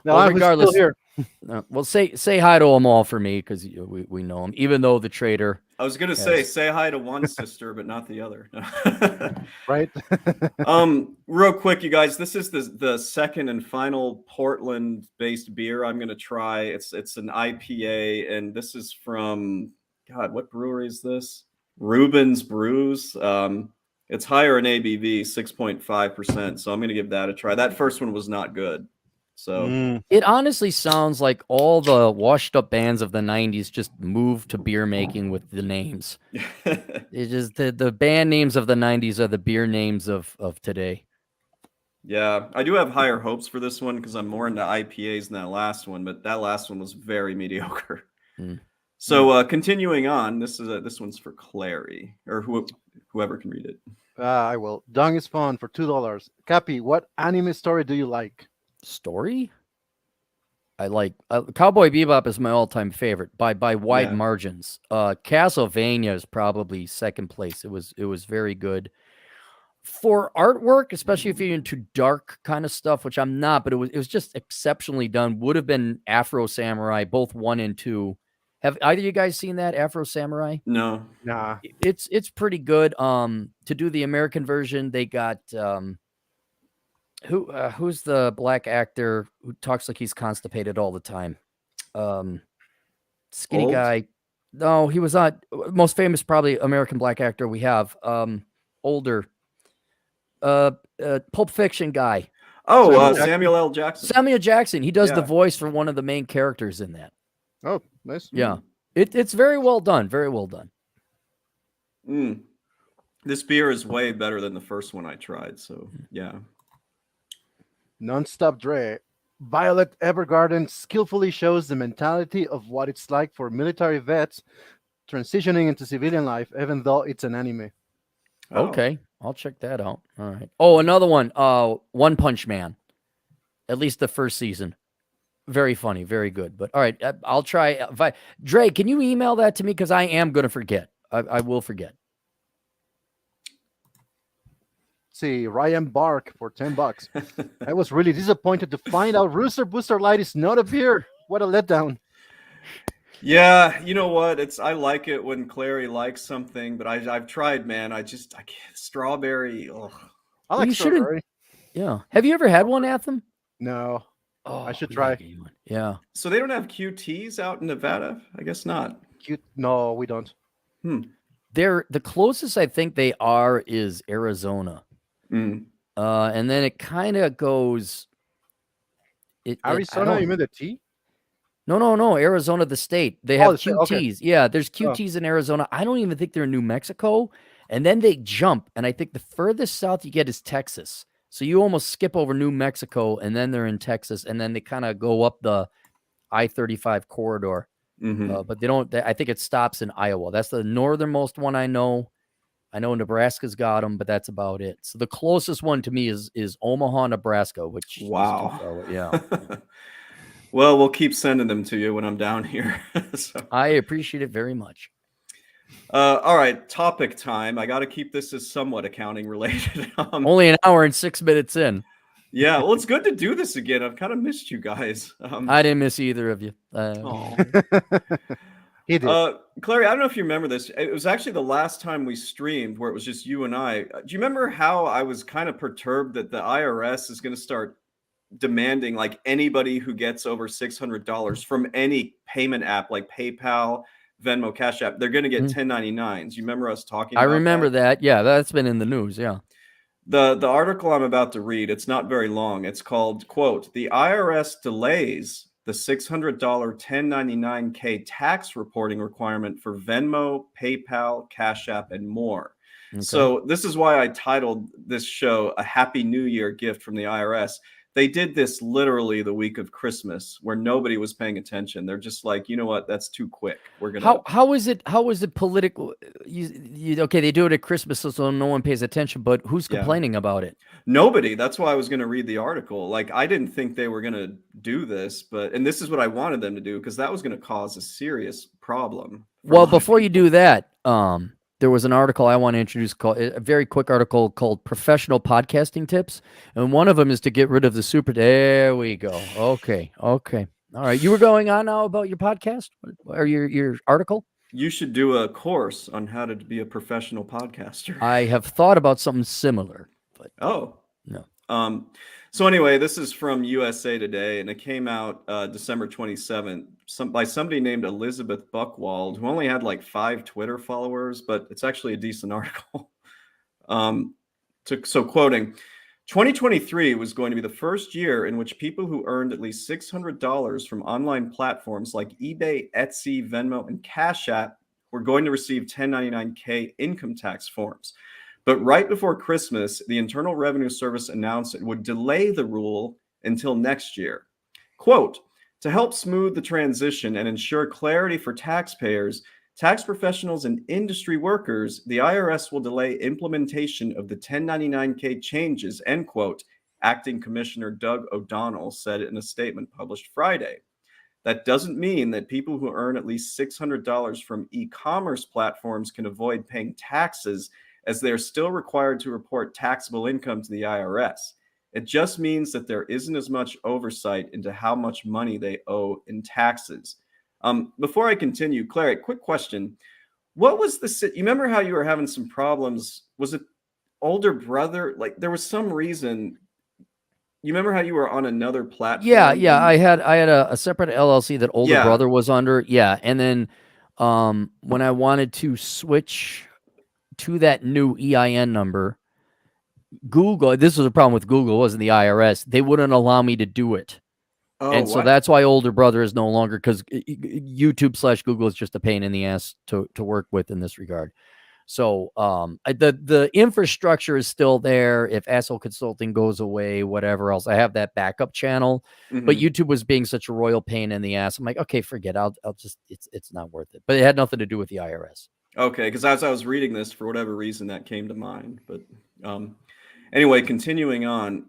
No, Well, I'm regardless, still here. well, say hi to them all for me because we know them. Even though the trader. I was gonna say hi to one sister, but not the other. Right? Real quick, you guys, this is the second and final Portland-based beer I'm gonna try. It's an IPA, and this is from God, what brewery is this? Reuben's Brews. It's higher in ABV, 6.5%. So I'm gonna give that a try. That first one was not good. So It honestly sounds like all the washed up bands of the 90s just moved to beer making with the names. It's just the band names of the 90s are the beer names of today. Yeah, I do have higher hopes for this one because I'm more into IPAs than that last one, but that last one was very mediocre. So continuing on, this one's for Clarey or whoever can read it. I will. Dung is fun for $2. Cappy, what anime story do you like? Story? I like Cowboy Bebop is my all-time favorite by wide Yeah. margins. Castlevania is probably second place. It was very good. For artwork, especially if you're into dark kind of stuff, which I'm not, but it was just exceptionally done. Would have been Afro Samurai, both 1 and 2. Have either of you guys seen that Afro Samurai? No. Nah. It's pretty good. To do the American version, they got who's the black actor who talks like he's constipated all the time? Skinny Old? guy. No, he was not most famous, probably American black actor we have. Older. Pulp Fiction guy. Oh, Samuel L. Jackson. Samuel Jackson. He does the Yeah. voice for one of the main characters in that. Oh, nice. Yeah. It's very well done. Very well done. This beer is way better than the first one I tried. So yeah. Nonstop Dre. Violet Evergarden skillfully shows the mentality of what it's like for military vets transitioning into civilian life, even though it's an anime. Oh. Okay, I'll check that out. All right. Oh, another one. One Punch Man. At least the first season. Very funny, very good. But all right, I'll try. Dre, can you email that to me? Because I am going to forget. I will forget. See, Ryan Bark for $10. I was really disappointed to find out Rooster Booster Light is not a beer. What a letdown. Yeah, you know what? I like it when Clarey likes something, but I've tried, man. I can't. Strawberry. Ugh. I like you shouldn't. strawberry. Yeah. Have you ever had one, Atham? No. Oh, I should we try. gotta get you one. Yeah. So they don't have QTs out in Nevada? I guess not. Cute. No, we don't. The closest I think they are is Arizona. Mm. And then it kind of goes. Arizona, you mean the tea? No. Arizona, the state. They have the state, okay. QTs. Yeah, there's QTs in Arizona. I don't even think they're in New Mexico. And then they jump. And I think the furthest south you get is Texas. So you almost skip over New Mexico, and then they're in Texas. And then they kind of go up the I-35 corridor. Mm-hmm. But they don't. I think it stops in Iowa. That's the northernmost one I know. I know Nebraska's got them, but that's about it. So the closest one to me is Omaha, Nebraska, which is too far away. Yeah. Well, we'll keep sending them to you when I'm down here. So. I appreciate it very much. All right, topic time. I got to keep this as somewhat accounting related. Only an hour and 6 minutes in. Yeah, well, it's good to do this again. I've kind of missed you guys. I didn't miss either of you. He did. Clarey, I don't know if you remember this. It was actually the last time we streamed where it was just you and I. Do you remember how I was kind of perturbed that the IRS is going to start demanding like anybody who gets over $600 from any payment app like PayPal, Venmo, Cash App, they're going to get 1099s. You remember us talking about remember that. Yeah, that's been in the news. Yeah. The article I'm about to read, it's not very long. It's called, quote, "The IRS delays the $600 1099K tax reporting requirement for Venmo, PayPal, Cash App, and more." Okay. So this is why I titled this show "A Happy New Year Gift from the IRS." They did this literally the week of Christmas where nobody was paying attention. They're just like, you know what? That's too quick. We're going to. How is it political? Okay, they do it at Christmas so no one pays attention, but who's complaining about it? Nobody. That's why I was going to read the article. Like, I didn't think they were going to do this, and this is what I wanted them to do because that was going to cause a serious problem. Well, before you do that, there was an article I want to introduce called a very quick article called Professional Podcasting Tips. And one of them is to get rid of the super. There we go. Okay. All right. You were going on now about your podcast or your article? You should do a course on how to be a professional podcaster. I have thought about something similar. But no. So anyway, this is from USA Today, and it came out December 27th by somebody named Elizabeth Buchwald, who only had like 5 Twitter followers, but it's actually a decent article. So quoting, 2023 was going to be the first year in which people who earned at least $600 from online platforms like eBay, Etsy, Venmo, and Cash App were going to receive 1099K income tax forms. But right before Christmas, the Internal Revenue Service announced it would delay the rule until next year. Quote, "To help smooth the transition and ensure clarity for taxpayers, tax professionals, and industry workers, the IRS will delay implementation of the 1099K changes," end quote, Acting Commissioner Doug O'Donnell said in a statement published Friday. That doesn't mean that people who earn at least $600 from e-commerce platforms can avoid paying taxes, as they're still required to report taxable income to the IRS. It just means that there isn't as much oversight into how much money they owe in taxes. Before I continue, Clarey, quick question. What was you remember how you were having some problems? Was it older brother? Like there was some reason. You remember how you were on another platform? Yeah. I had a separate LLC that older brother was under. Yeah. And then when I wanted to switch to that new EIN number, Google, this was a problem with Google, it wasn't the IRS. They wouldn't allow me to do it. So that's why older brother is no longer, because YouTube/Google is just a pain in the ass to work with in this regard. So the infrastructure is still there. If Asshole Consulting goes away, whatever else, I have that backup channel. But YouTube was being such a royal pain in the ass. I'm like, okay, forget it. I'll just it's not worth it. But it had nothing to do with the IRS. Okay, because as I was reading this, for whatever reason, that came to mind. But anyway, continuing on.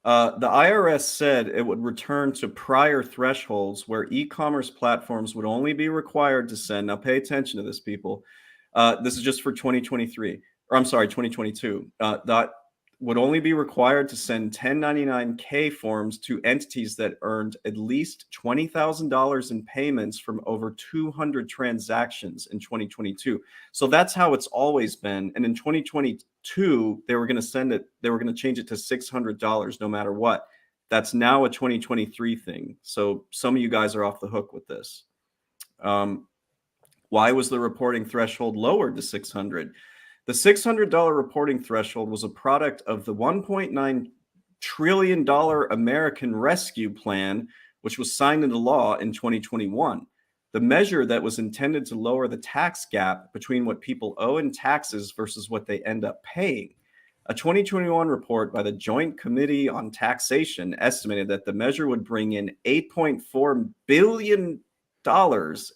The IRS said it would return to prior thresholds where e-commerce platforms would only be required to send. Now, pay attention to this, people. This is just for 2023, or I'm sorry, 2022. That would only be required to send 1099-K forms to entities that earned at least $20,000 in payments from over 200 transactions in 2022. So that's how it's always been. And in 2022, they were going to change it to $600 no matter what. That's now a 2023 thing. So some of you guys are off the hook with this. Why was the reporting threshold lowered to $600? The $600 reporting threshold was a product of the $1.9 trillion American Rescue Plan, which was signed into law in 2021. The measure that was intended to lower the tax gap between what people owe in taxes versus what they end up paying. A 2021 report by the Joint Committee on Taxation estimated that the measure would bring in $8.4 billion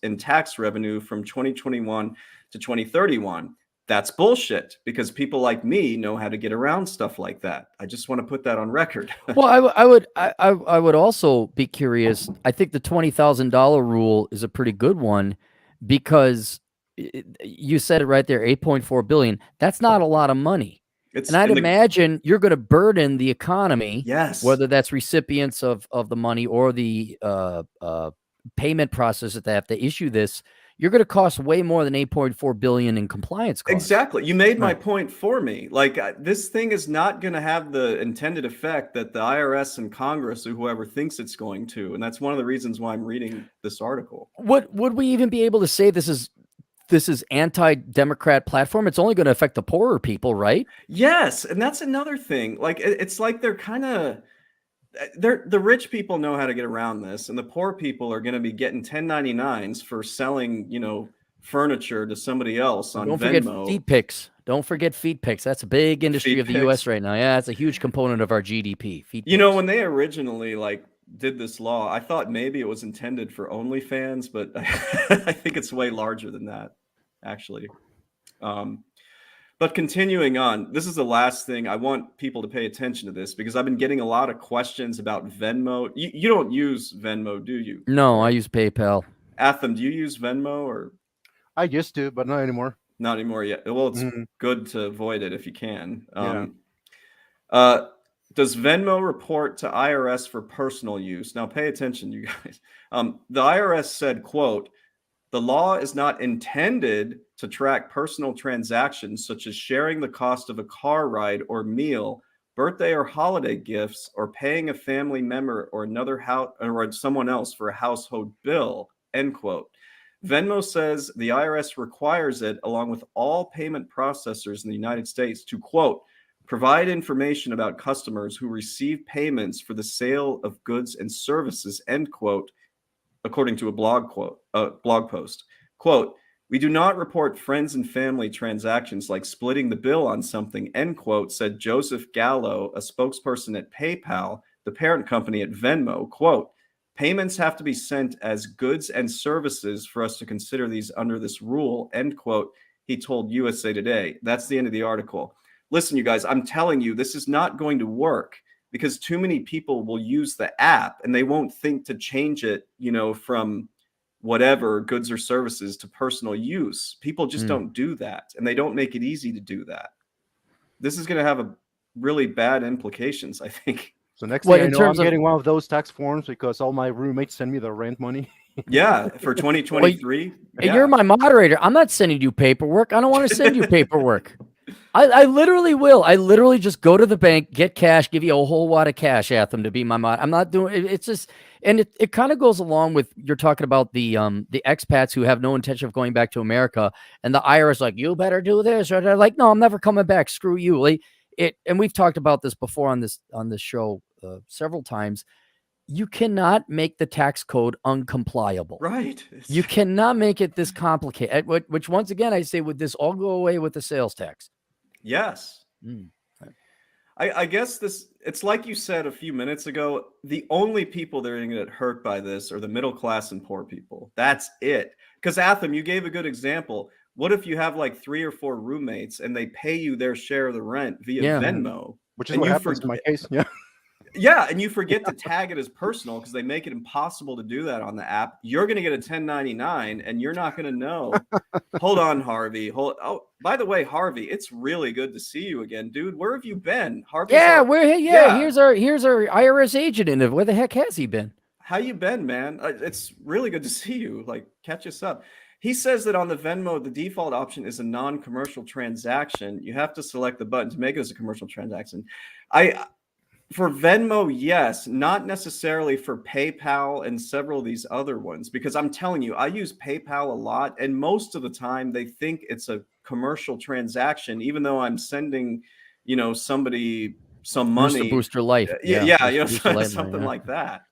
in tax revenue from 2021 to 2031. That's bullshit, because people like me know how to get around stuff like that. I just want to put that on record. Well, I would also be curious. I think the $20,000 rule is a pretty good one, because you said it right there, 8.4 billion. That's not a lot of money. And I'd imagine you're going to burden the economy, yes, whether that's recipients of the money or the payment process that they have to issue this. You're going to cost way more than 8.4 billion in compliance costs. Exactly. You made my point for me. Like, this thing is not going to have the intended effect that the IRS and Congress or whoever thinks it's going to. And that's one of the reasons why I'm reading this article. Would we even be able to say this is anti-democrat platform? It's only going to affect the poorer people, right? Yes. And that's another thing. Like, it's like they're kind of, the rich people know how to get around this, and the poor people are going to be getting 1099s for selling, furniture to somebody else on Don't Venmo. Forget feet pics. Don't forget feet pics. That's a big industry of the U.S. right now. Yeah, it's a huge component of our GDP. Feet pics. When they originally did this law, I thought maybe it was intended for OnlyFans, but I think it's way larger than that, actually. But continuing on, this is the last thing. I want people to pay attention to this, because I've been getting a lot of questions about Venmo. You don't use Venmo, do you? No, I use PayPal. Atham, do you use Venmo? Or I used to, but not anymore. Not anymore yet. Well, it's good to avoid it if you can. Does Venmo report to IRS for personal use? Now, pay attention, you guys. The IRS said, quote, "The law is not intended to track personal transactions such as sharing the cost of a car ride or meal, birthday or holiday gifts, or paying a family member or another or someone else for a household bill," end quote. Venmo says the IRS requires it, along with all payment processors in the United States, to, quote, "provide information about customers who receive payments for the sale of goods and services," end quote, according to a blog post. Quote, "We do not report friends and family transactions like splitting the bill on something," end quote, said Joseph Gallo, a spokesperson at PayPal, the parent company at Venmo. Quote, "Payments have to be sent as goods and services for us to consider these under this rule," end quote, he told USA Today. That's the end of the article. Listen, you guys, I'm telling you, this is not going to work, because too many people will use the app and they won't think to change it, from whatever goods or services to personal use. People just don't do that, and they don't make it easy to do that. This is going to have a really bad implications, I think. So next thing I know, I'm getting one of those tax forms because all my roommates send me the rent money. Yeah, for 2023. And you're my moderator. I'm not sending you paperwork. I don't want to send you paperwork. I literally will. I literally just go to the bank, get cash, give you a whole wad of cash, Atham, to be my mod. I'm not doing it. It's just, and it kind of goes along with, you're talking about the expats who have no intention of going back to America, and the IRS like, "You better do this," or they're like, "No, I'm never coming back. Screw you." And we've talked about this before on this show several times. you cannot make the tax code uncompliable. Right. You cannot make it this complicated, which once again, I say, would this all go away with the sales tax? Yes. I guess it's like you said a few minutes ago, the only people that are going to get hurt by this are the middle class and poor people. That's it. Because Atham, you gave a good example. What if you have like 3 or 4 roommates and they pay you their share of the rent via Yeah. Venmo? Which is and what you happens in my case. Yeah. Yeah, and you forget to tag it as personal because they make it impossible to do that on the app. You're going to get a 1099 and you're not going to know. Hold on, Harvey. Oh, by the way, Harvey, it's really good to see you again, dude. Where have you been? Harvey? Yeah, here's our IRS agent in it. Where the heck has he been? How you been, man? It's really good to see you. Like, catch us up. He says that on the Venmo, the default option is a non-commercial transaction. You have to select the button to make it as a commercial transaction. For Venmo, yes, not necessarily for PayPal and several of these other ones, because I'm telling you, I use PayPal a lot, and most of the time they think it's a commercial transaction, even though I'm sending, somebody some money. Boost your life. Something like that.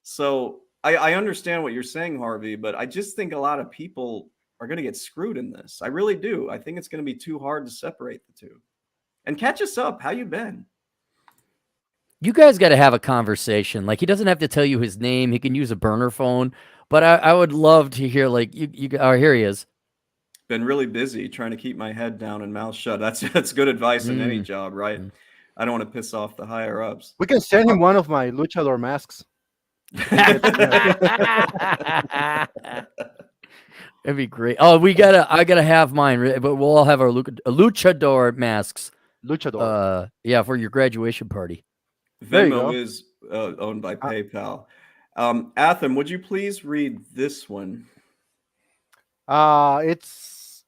So I understand what you're saying, Harvey, but I just think a lot of people are going to get screwed in this. I really do. I think it's going to be too hard to separate the two. And catch us up. How you been? You guys got to have a conversation. Like, he doesn't have to tell you his name. He can use a burner phone. But I would love to hear, like, oh, here he is. Been really busy trying to keep my head down and mouth shut. That's good advice in any job, right? I don't want to piss off the higher ups. We can send him one of my luchador masks. That'd be great. Oh, I gotta have mine, but we'll all have our luchador masks. Luchador. Yeah, for your graduation party. Venmo is owned by PayPal. Atham, would you please read this one? It's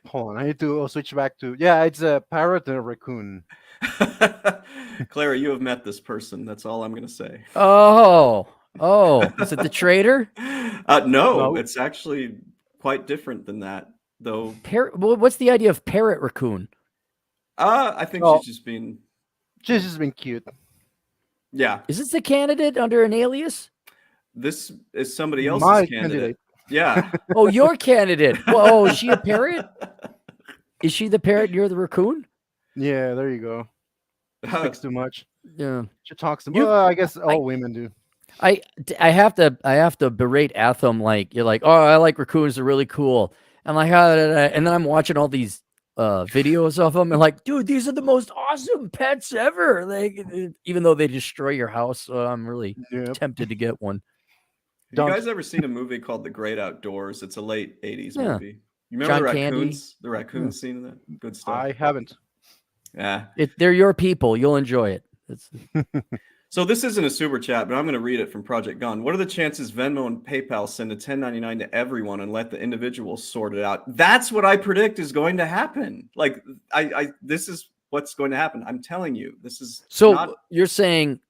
hold on. I need to switch back to it's a parrot and a raccoon. Clarey, you have met this person. That's all I'm going to say. Oh, is it the trader? No, it's actually quite different than that, though. What's the idea of parrot raccoon? I think she's just being cute. Yeah. Is this a candidate under an alias? This is somebody else's candidate. Yeah. Oh, your candidate. Whoa, is she a parrot? Is she the parrot and you're the raccoon? Yeah, there you go. She speaks too much. Yeah. She talks too much. Well, I guess all women do. I have to berate Atham, like, you're like, oh, I like raccoons, they're really cool. I'm like, and then I'm watching all these videos of them and like, dude, these are the most awesome pets ever. Like, even though they destroy your house, I'm really tempted to get one. Have you guys ever seen a movie called The Great Outdoors? It's a late 80s movie. You remember the raccoon scene in that? Good stuff. I haven't. Yeah. They're your people. You'll enjoy it. So this isn't a super chat, but I'm going to read it from Project Gun. What are the chances Venmo and PayPal send a 1099 to everyone and let the individuals sort it out? That's what I predict is going to happen. Like, this is what's going to happen. I'm telling you, this is you're saying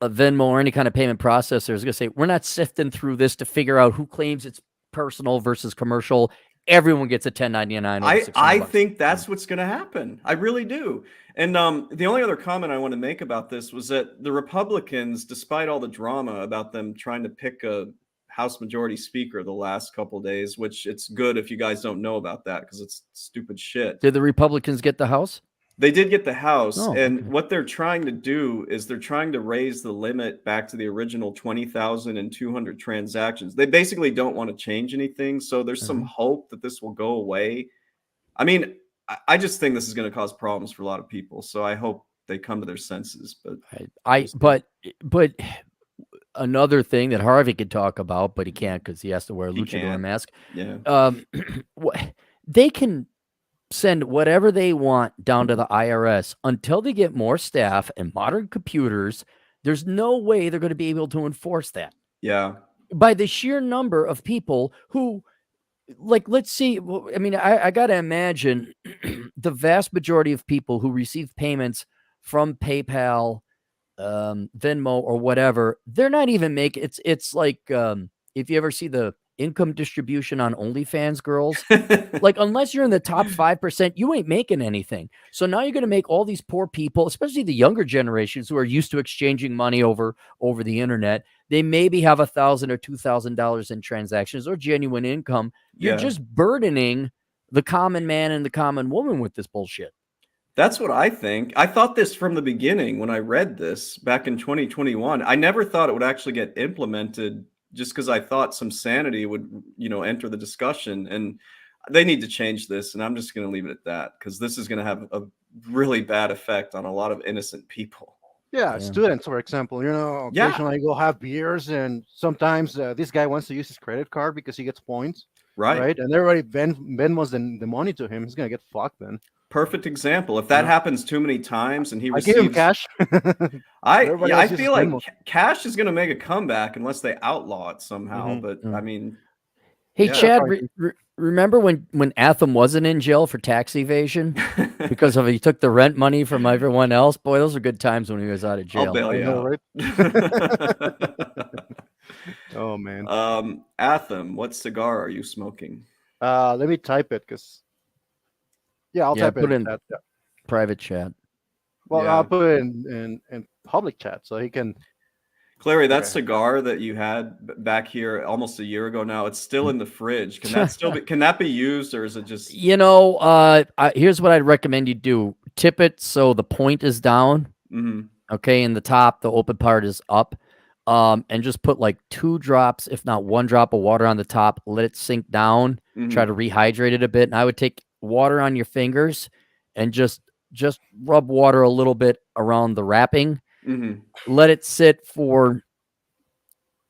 a Venmo or any kind of payment processor is going to say, we're not sifting through this to figure out who claims it's personal versus commercial. Everyone gets a 1099. I think that's what's going to happen. I really do. And the only other comment I want to make about this was that the Republicans, despite all the drama about them trying to pick a House Majority Speaker the last couple of days, which it's good if you guys don't know about that because it's stupid shit. Did the Republicans get the House? They did get the House, and what they're trying to do is they're trying to raise the limit back to the original 20,200 transactions. They basically don't want to change anything, so there's some hope that this will go away. I mean, I just think this is going to cause problems for a lot of people, so I hope they come to their senses. But but another thing that Harvey could talk about, but he can't because he has to wear a luchador mask. Yeah, they can send whatever they want down to the IRS until they get more staff and modern computers. There's no way they're going to be able to enforce that. Yeah. By the sheer number of people who, like, let's see. I mean, I got to imagine the vast majority of people who receive payments from PayPal, Venmo, or whatever, they're not even making it's like if you ever see the income distribution on OnlyFans girls. Like, unless you're in the top 5%, you ain't making anything. So now you're going to make all these poor people, especially the younger generations who are used to exchanging money over the internet. They maybe have $1,000 or $2,000 in transactions or genuine income. You're Yeah. just burdening the common man and the common woman with this bullshit. That's what I think. I thought this from the beginning when I read this back in 2021. I never thought it would actually get implemented just because I thought some sanity would, enter the discussion. And they need to change this. And I'm just going to leave it at that because this is going to have a really bad effect on a lot of innocent people. Yeah, Yeah. students, for example, Yeah. occasionally go have beers, and sometimes this guy wants to use his credit card because he gets points, Right. right? And everybody Venmos the money to him. He's gonna get fucked then. Perfect example. If that Yeah. happens too many times and he I give him receives cash. Everybody I else uses feel like Venmo. cash is going to make a comeback unless they outlaw it somehow. Mhm. But I mean, Hey, Yeah. Chad, Probably. remember when Atham wasn't in jail for tax evasion because he took the rent money from everyone else? Boy, those are good times when he was out of I'll jail. bail I you know, out. right? Oh man. Atham, what cigar are you smoking? Let me type it because I'll Yeah, type put it in in chat. Yeah. private chat. Well, Yeah. I'll put it in public chat so he can. Clarey, that Okay. cigar that you had back here almost a year ago now, it's still in the fridge. Can that be used, or is it just Here's what I'd recommend you do. Tip it so the point is down. Mhm. Okay, and the top, the open part is up. And just put like 2 drops, if not 1 drop of water on the top. Let it sink down. Try Mhm. to rehydrate it a bit. And I would take water on your fingers and just rub water a little bit around the wrapping. Mhm. Let it sit for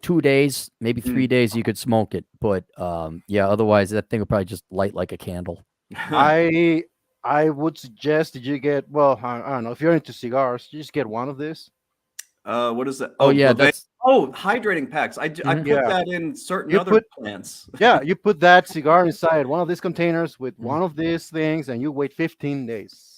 2 days, maybe 3 Mm. days. You could smoke it, but otherwise that thing will probably just light like a candle. I would suggest that you get, well, I don't know, if you're into cigars, you just get one of these. What is that? Oh yeah, Bavarian- that's hydrating packs. I put Yeah. that in certain You other put- plants. Yeah, you put that cigar inside one of these containers with Mm. one of these things, and you wait 15 days.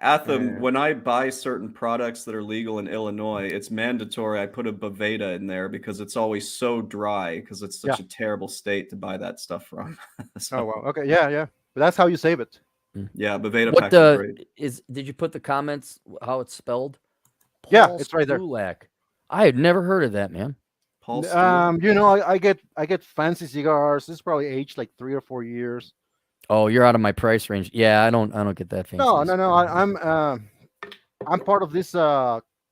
Atham, Yeah. when I buy certain products that are legal in Illinois, it's mandatory I put a Baveda in there because it's always so dry because it's such a terrible state to buy that stuff from. So, Oh, well, okay, yeah. But that's how you save it. yeah, Baveda what packs are great. did you put the comments how it's spelled? Yeah, Paul it's right there. Stulak. I had never heard of that, man. Paul Stewart. I get fancy cigars. This is probably aged like 3 or 4 years. Oh, you're out of my price range. Yeah, I don't get that fancy. No. I'm part of this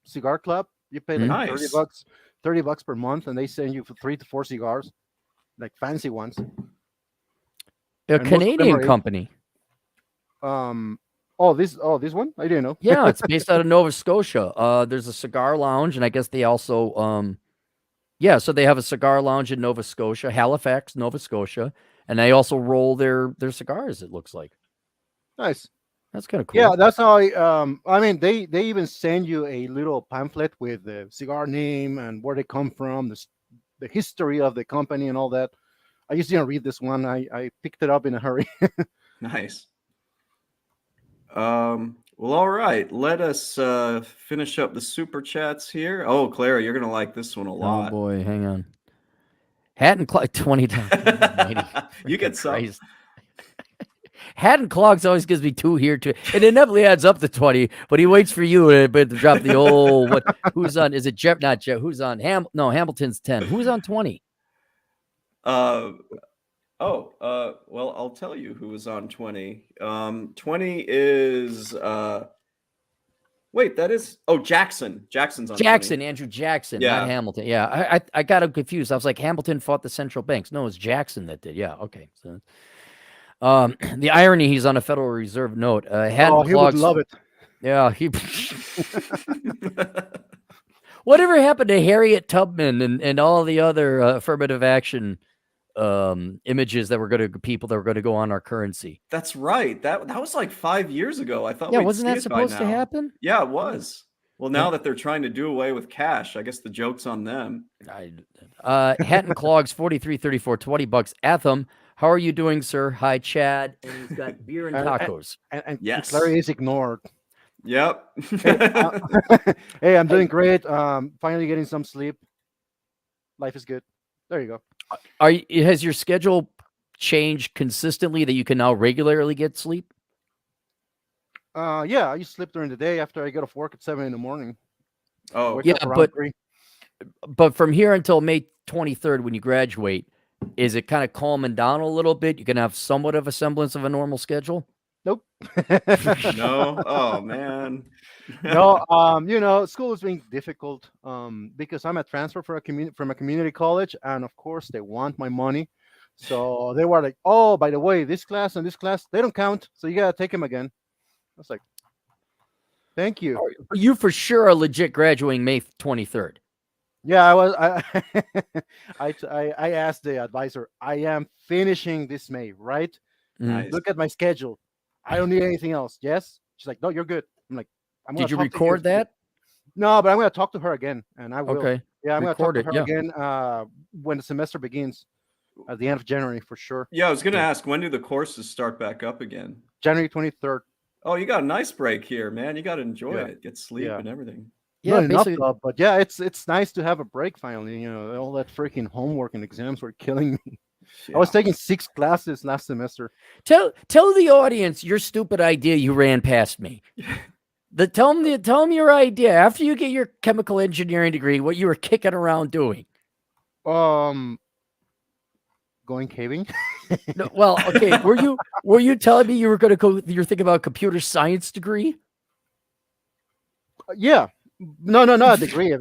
cigar club. You pay like Nice. $30 per month, and they send you for 3 to 4 cigars, like fancy ones. A And most of them Canadian are aged. company. This one I didn't know. Yeah, it's based out of Nova Scotia. There's a cigar lounge, and I guess they also so they have a cigar lounge in Nova Scotia, Halifax, Nova Scotia, and they also roll their cigars, it looks like. Nice. That's kind of cool. Yeah, that's how they even send you a little pamphlet with the cigar name and where they come from, the history of the company and all that. I just didn't read this one. I picked it up in a hurry. Nice. Well, all right. Let us finish up the super chats here. Oh, Clarey, you're gonna like this one a Oh lot. boy, hang on. Hat and clog $20. You get some. Hat and clogs always gives me 2 here too. It inevitably adds up to 20, but he waits for you to drop the who's on? Is it Jeff? Not Jeff. Who's on? Hamilton's 10. Who's on 20? Well, I'll tell you who was on 20. 20 is wait, that is Jackson. Jackson's on 20. Andrew Jackson, Yeah. not Hamilton. Yeah, I got him confused. I was like, Hamilton fought the central banks. No, it's Jackson that did. Yeah, okay. So, the irony, he's on a Federal Reserve note. Hat and He would clogs. love it. Yeah, he. Whatever happened to Harriet Tubman and all the other affirmative action images that were going to people that were going to go on our currency? That's right. That was like 5 years ago. I thought Yeah, we'd wasn't see that it by supposed to now. happen? Yeah, it was. Well, now Yeah. that they're trying to do away with cash, I guess the joke's on them. Hat and clogs, $43.34, $20. Atham, how are you doing, sir? Hi, Chad. And he's got beer and tacos. And Yes. Clarey is ignored. Yep. Hey, I'm doing great. Finally getting some sleep. Life is good. There you go. Has your schedule changed consistently that you can now regularly get sleep? Yeah, I used to sleep during the day after I get off work at 7 in the morning. Oh, Wake Yeah, up around 3. but from here until May 23rd when you graduate, is it kind of calming down a little bit? You can have somewhat of a semblance of a normal schedule? Nope. no. Oh man. No, school is being difficult because I'm a transfer for from a community college, and of course they want my money. So they were like, "Oh, by the way, this class and this class they don't count, so you gotta take them again." I was like, "Thank you." You for sure are legit graduating May 23rd. Yeah, I was. I asked the advisor. I am finishing this May, right? Nice. Look at my schedule. I don't need anything else. Yes. She's like, "No, you're good." I'm like, "I'm gonna Did you talk to record that? No, but I'm going to talk to her again, and I will. Okay. Yeah, I'm going to talk Record to it, her yeah. again when the semester begins at the end of January for sure. Yeah, I was gonna ask, when do the courses start back up again? January 23rd. Oh, you got a nice break here, man. You got to enjoy Yeah. it, get sleep Yeah. and everything. Yeah, Not enough, basically. but yeah, it's nice to have a break finally. All that freaking homework and exams were killing me. I was taking 6 classes last semester. Tell the audience your stupid idea you ran past me. Tell them your idea after you get your chemical engineering degree. What you were kicking around doing? Going caving. No, well, okay. Were you telling me you were going to go? You're thinking about a computer science degree? Yeah. No, not a degree.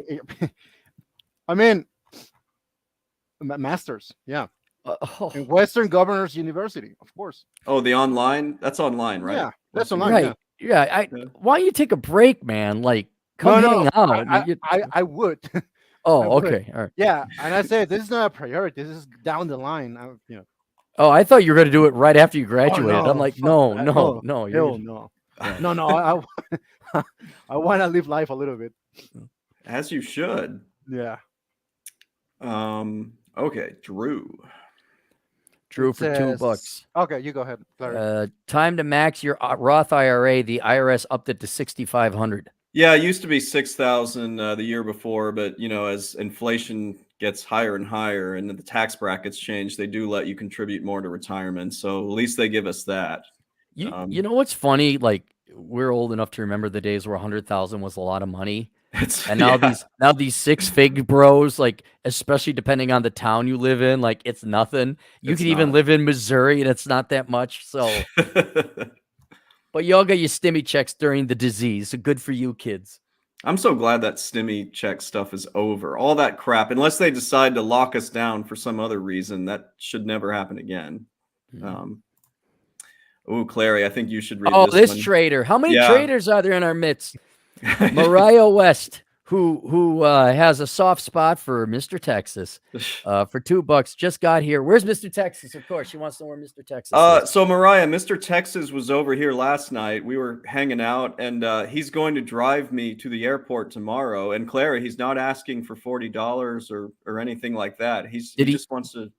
I mean, master's. Yeah. In Western Governors University, of course. Oh, the online? That's online, right? Yeah, that's online. Right. Yeah. Why don't you take a break, man? Like, come hang out. I would. Oh, I would. okay. All right. Yeah, and I said this is not a priority. This is down the line. Oh, I thought you were going to do it right after you graduated. no, I'm like, fuck no. that. No. No. I want to live life a little bit. As you should. Yeah. Okay, Drew for $2. Okay, you go ahead, Clarey. Time to max your Roth IRA. The IRS upped it to $6,500. Yeah, it used to be 6,000 the year before, but as inflation gets higher and higher and the tax brackets change, they do let you contribute more to retirement. So at least they give us that. You know what's funny? Like, we're old enough to remember the days where 100,000 was a lot of money. And now these 6-fig bros, like, especially depending on the town you live in, like, it's nothing. You can even live in Missouri and it's not that much. So, but y'all got your stimmy checks during the disease. So good for you, kids. I'm so glad that stimmy check stuff is over. All that crap, unless they decide to lock us down for some other reason, that should never happen again. Oh, Clarey, I think you should read this one. Trader. How many traders are there in our midst? Mariah West, who has a soft spot for Mr. Texas, for $2, just got here. Where's Mr. Texas? Of course, she wants to know where Mr. Texas is. So Mariah, Mr. Texas was over here last night. We were hanging out, and he's going to drive me to the airport tomorrow. And Clarey, he's not asking for $40 or anything like that. He just wants to.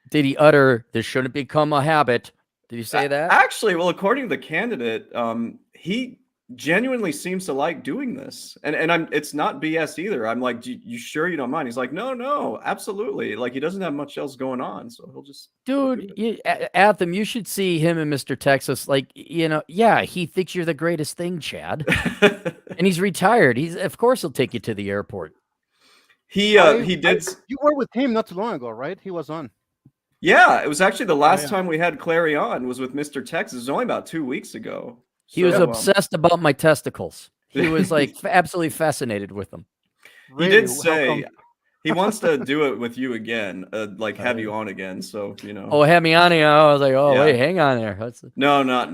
Did he utter, "This shouldn't become a habit"? Did you say that? Actually, well, according to the candidate, he genuinely seems to like doing this, and it's not BS either. I'm like, you sure you don't mind? He's like, no, absolutely. Like, he doesn't have much else going on, so he'll just. Dude, Atham, you should see him and Mr. Texas. Like, yeah, he thinks you're the greatest thing, Chad, and he's retired. Of course he'll take you to the airport. He did. You were with him not too long ago, right? He was on. Yeah, it was actually the last time we had Clarey on was with Mr. Texas. It was only about 2 weeks ago. He was obsessed about my testicles. He was like absolutely fascinated with them. Really? He did say he wants to do it with you again, like have you on again. So Oh, have me on here. I was like, wait, hang on there. No, not.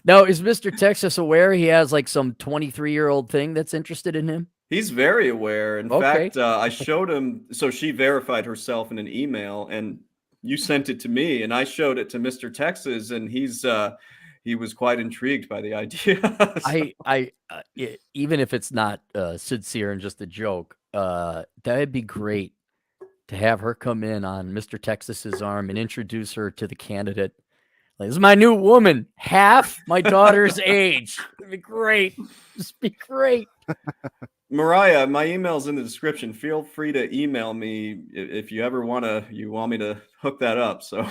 No, is Mr. Texas aware he has like some 23-year-old thing that's interested in him? He's very aware. In fact, I showed him. So she verified herself in an email, and you sent it to me, and I showed it to Mr. Texas, and he was quite intrigued by the idea. Even if it's not sincere and just a joke, that'd be great to have her come in on Mr. Texas's arm and introduce her to the candidate. Like, this is my new woman, half my daughter's age. It'd be great. Just be great. Mariah, my email's in the description. Feel free to email me if you ever you want me to hook that up. So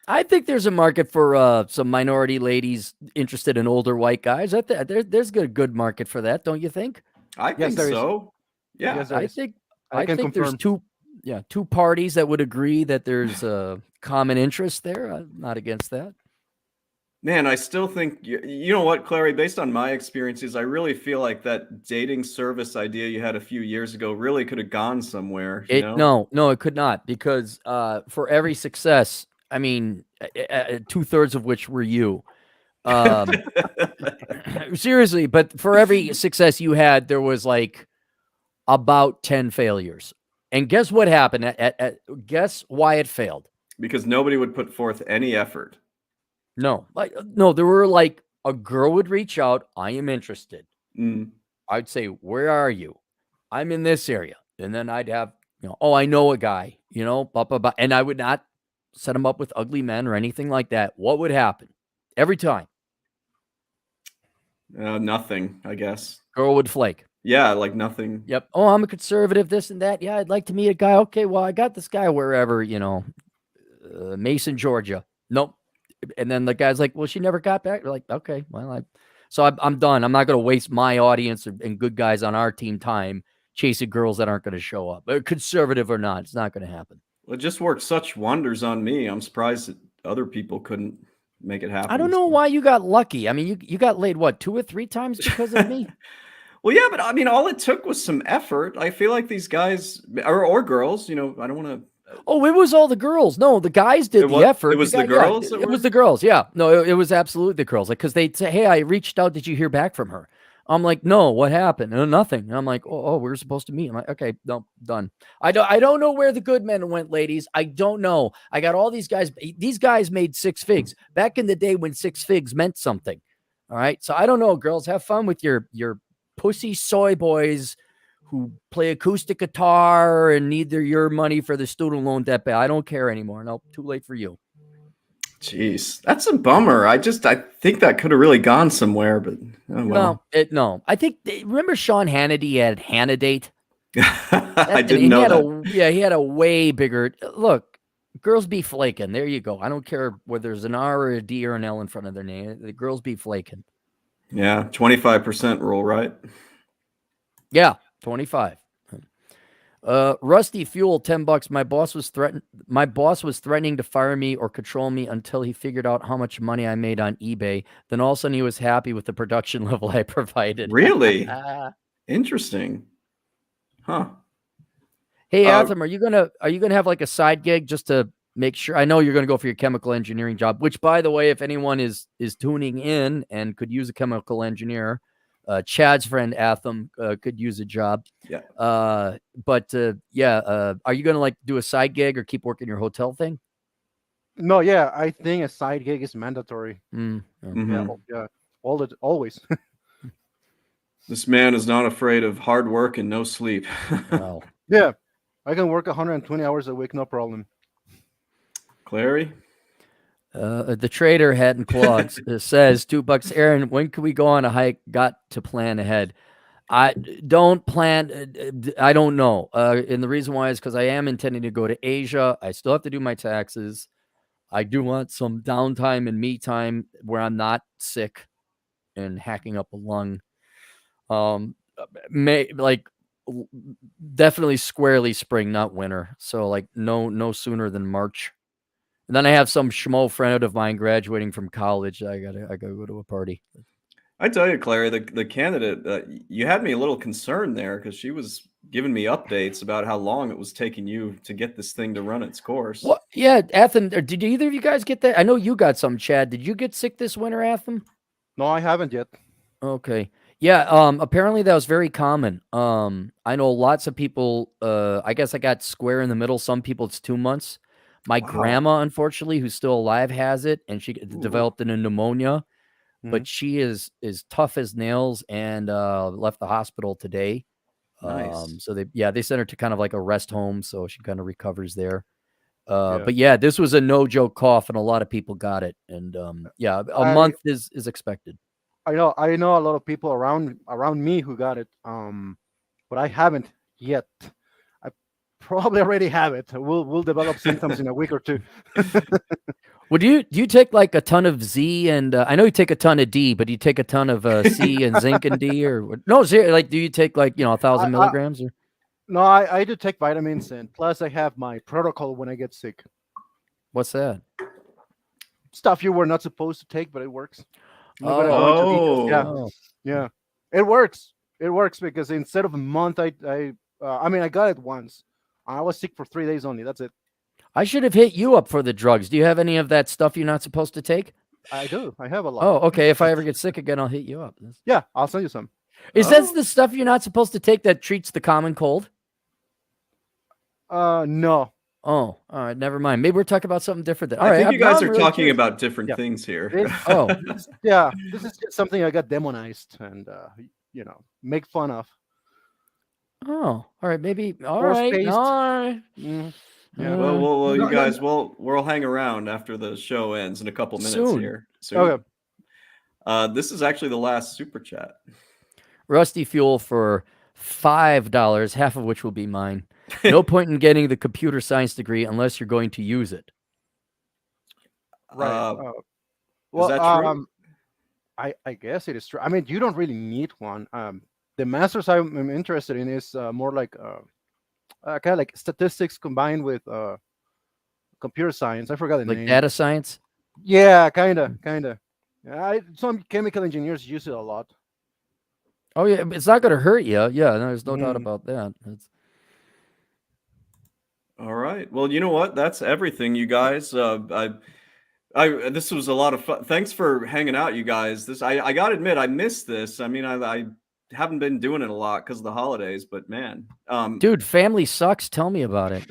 I think there's a market for some minority ladies interested in older white guys. There's a good market for that, don't you think? I Yes, think there is. so. Yeah. Yes, there I is. think I can think there's confirm. two parties that would agree that there's a common interest there. I'm not against that. Man, I still think you know what, Clarey, based on my experiences, I really feel like that dating service idea you had a few years ago really could have gone somewhere, you know? No, it could not, because for every success, I mean, 2/3 of which were you. Seriously, but for every success you had, there was like about 10 failures. And guess what happened? Guess why it failed? Because nobody would put forth any effort. No, there were like a girl would reach out. I am interested. Mm. I'd say, where are you? I'm in this area. And then I'd have, oh, I know a guy, blah, blah, blah. And I would not set him up with ugly men or anything like that. What would happen? Every time. Nothing, I guess. Girl would flake. Yeah, like nothing. Yep. Oh, I'm a conservative, this and that. Yeah, I'd like to meet a guy. Okay, well, I got this guy wherever, Mason, Georgia. Nope. And then the guy's like, well, she never got back. We're like, okay, well, I'm done. I'm not going to waste my audience and good guys on our team time chasing girls that aren't going to show up. Conservative or not, it's not going to happen. Well, it just worked such wonders on me. I'm surprised that other people couldn't make it happen. I don't know why you got lucky. I mean, you got laid, what, 2 or 3 times because of me? Well, yeah, but I mean, all it took was some effort. I feel like these guys or girls, I don't want to. Oh, it was all the girls. No, the guys did the effort. It was the girls? Yeah, it was the girls. Yeah. No, it was absolutely the girls. Like, because they'd say, hey, I reached out. Did you hear back from her? I'm like, no, what happened? Nothing. And I'm like, oh, we were supposed to meet. I'm like, okay, no, done. I don't know where the good men went, ladies. I don't know. I got all these guys. These guys made 6 figs back in the day when 6 figs meant something. All right. So I don't know, girls. Have fun with your pussy soy boys who play acoustic guitar and need your money for the student loan debt. I don't care anymore. Nope, too late for you. Jeez, that's a bummer. I think that could have really gone somewhere, but oh well. No. I think remember Sean Hannity had Hannadate. I didn't know that. He had a way bigger look. Girls be flaking. There you go. I don't care whether there's an R or a D or an L in front of their name. The girls be flaking. Yeah, 25% rule, right? Yeah, 25. Rusty Fuel, $10. My boss was threatening to fire me or control me until he figured out how much money I made on eBay. Then all of a sudden he was happy with the production level I provided. Really? Interesting. Huh. Hey, Atham, are you gonna have like a side gig just to make sure? I know you're gonna go for your chemical engineering job, which, by the way, if anyone is tuning in and could use a chemical engineer, Chad's friend Atham could use a job. Yeah. Are you gonna like do a side gig or keep working your hotel thing? No, yeah, I think a side gig is mandatory. Mm-hmm. Yeah, always. This man is not afraid of hard work and no sleep. Wow. Yeah, I can work 120 hours a week, no problem. Clarey? The trader hat and clogs says $2. Aaron, when can we go on a hike? Got to plan ahead. I don't plan. I don't know. And the reason why is because I am intending to go to Asia. I still have to do my taxes. I do want some downtime and me time where I'm not sick and hacking up a lung. Definitely squarely spring, not winter. So like no sooner than March. And then I have some schmo friend of mine graduating from college. I gotta go to a party. I tell you, Clarey, the candidate, you had me a little concerned there because she was giving me updates about how long it was taking you to get this thing to run its course. Well, yeah, Atham, did either of you guys get that? I know you got some, Chad. Did you get sick this winter, Atham? No, I haven't yet. Okay. Yeah, apparently that was very common. I know lots of people, I guess I got square in the middle. Some people it's 2 months. My grandma, unfortunately, who's still alive, has it, and she developed an pneumonia. But she is tough as nails and left the hospital today. Nice. So they sent her to kind of like a rest home, so she kind of recovers there. But yeah, this was a no joke cough, and a lot of people got it. And a month is expected. I know a lot of people around me who got it. But I haven't yet. I probably already have it. We'll develop symptoms in a week or two. Well, do you take like a ton of Z and I know you take a ton of D, but do you take a ton of C and zinc and D no? Seriously, like do you take like 1,000 milligrams or? No, I do take vitamins, and plus I have my protocol when I get sick. What's that? Stuff you were not supposed to take, but it works. I'm not gonna Oh. go into details. Yeah, Oh. yeah, it works. It works because instead of a month, I mean, I got it once. I was sick for 3 days only. That's it. I should have hit you up for the drugs. Do you have any of that stuff you're not supposed to take? I do. I have a lot. Oh, okay. If I ever get sick again, I'll hit you up. Yeah, I'll send you some. Is that the stuff you're not supposed to take that treats the common cold? No. Oh, all right. Never mind. Maybe we're talking about something different. Then. All I right. think you guys are really talking curious. about different Yeah. things here. Oh, Yeah, this is just something I got demonized and make fun of. oh, all right. Maybe. All Horse right. paste. All right. Yeah. Well, you No, guys, we'll hang around after the show ends in a couple minutes Soon. here. Soon. Okay. This is actually the last super chat. Rusty Fuel for $5, half of which will be mine. No point in getting the computer science degree unless you're going to use it. Right. Is that true? I guess it is true. I mean, you don't really need one. The masters I'm interested in is more like kind of like statistics combined with computer science. I forgot the Like name. data science? Yeah, kind of. Some chemical engineers use it a lot. Oh, yeah. It's not going to hurt you. Yeah, no, there's no doubt about that. All right. Well, you know what? That's everything, you guys. This was a lot of fun. Thanks for hanging out, you guys. I gotta admit, I missed this. I mean, I haven't been doing it a lot because of the holidays, but man, Dude, family sucks. Tell me about it.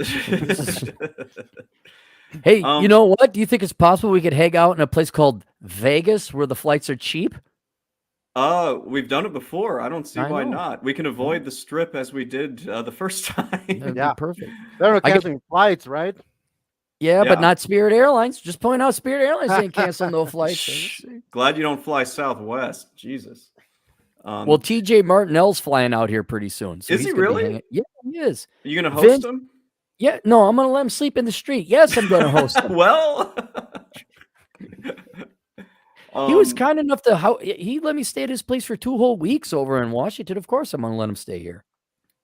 Hey, you know what? Do you think it's possible we could hang out in a place called Vegas where the flights are cheap? We've done it before. I don't see I why know. not. We can avoid the strip as we did the first time. That'd Yeah. be perfect. They're not canceling flights, right? Yeah, Yeah. but not Spirit Airlines. Just point out Spirit Airlines ain't canceling no flights. So let's see. Glad you don't fly Southwest. Jesus. Well, TJ Martinell's flying out here pretty soon. So Is he's he gonna be really? hanging- Yeah, he is. Are you gonna host Vince- him? Yeah, no, I'm gonna let him sleep in the street. Yes, I'm gonna host him. Well, He was kind enough to he let me stay at his place for 2 whole weeks over in Washington. Of course, I'm gonna let him stay here.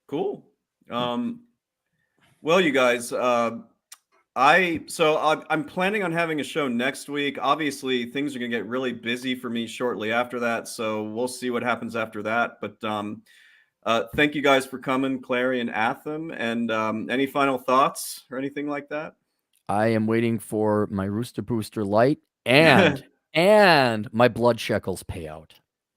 cool. Well, you guys, I'm planning on having a show next week. Obviously, things are gonna get really busy for me shortly after that, so we'll see what happens after that. But thank you guys for coming, Clarey and Atham. And any final thoughts or anything like that? I am waiting for my Rooster Booster Light and my blood shekels payout.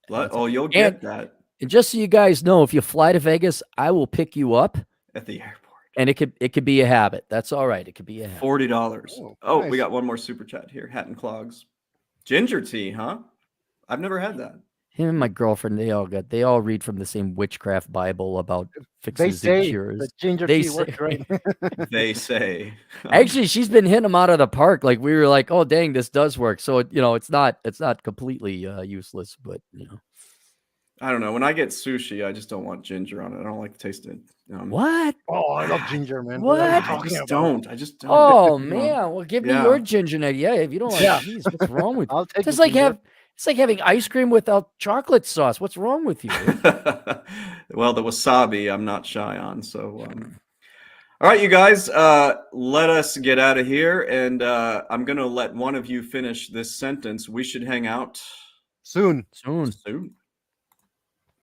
Oh, you'll get that And just so you guys know, if you fly to Vegas, I will pick you up, at the airport. and it could be a habit. That's all right. It could be a habit. $40. Oh, We nice. got one more super chat here. Hat and Clogs. Ginger tea, huh? I've never had that. Him and my girlfriend, they all read from the same witchcraft Bible about They fixes say and cures. the ginger They tea say- works great. They say. Actually, she's been hitting them out of the park. Like we were like, oh dang, this does work. So it's not completely useless, but I don't know. When I get sushi, I just don't want ginger on it. I don't like the taste of it. What? Oh, I love ginger, man. What? are you I talking just about? don't. I just don't. Oh man, well give me Yeah. your ginger nugget. Yeah, if you don't like Yeah. cheese, what's wrong with you? I'll take It's the like ginger. it's like having ice cream without chocolate sauce. What's wrong with you? Well, the wasabi, I'm not shy on. So, all right, you guys, let us get out of here. And I'm going to let one of you finish this sentence. We should hang out Soon. Soon. soon.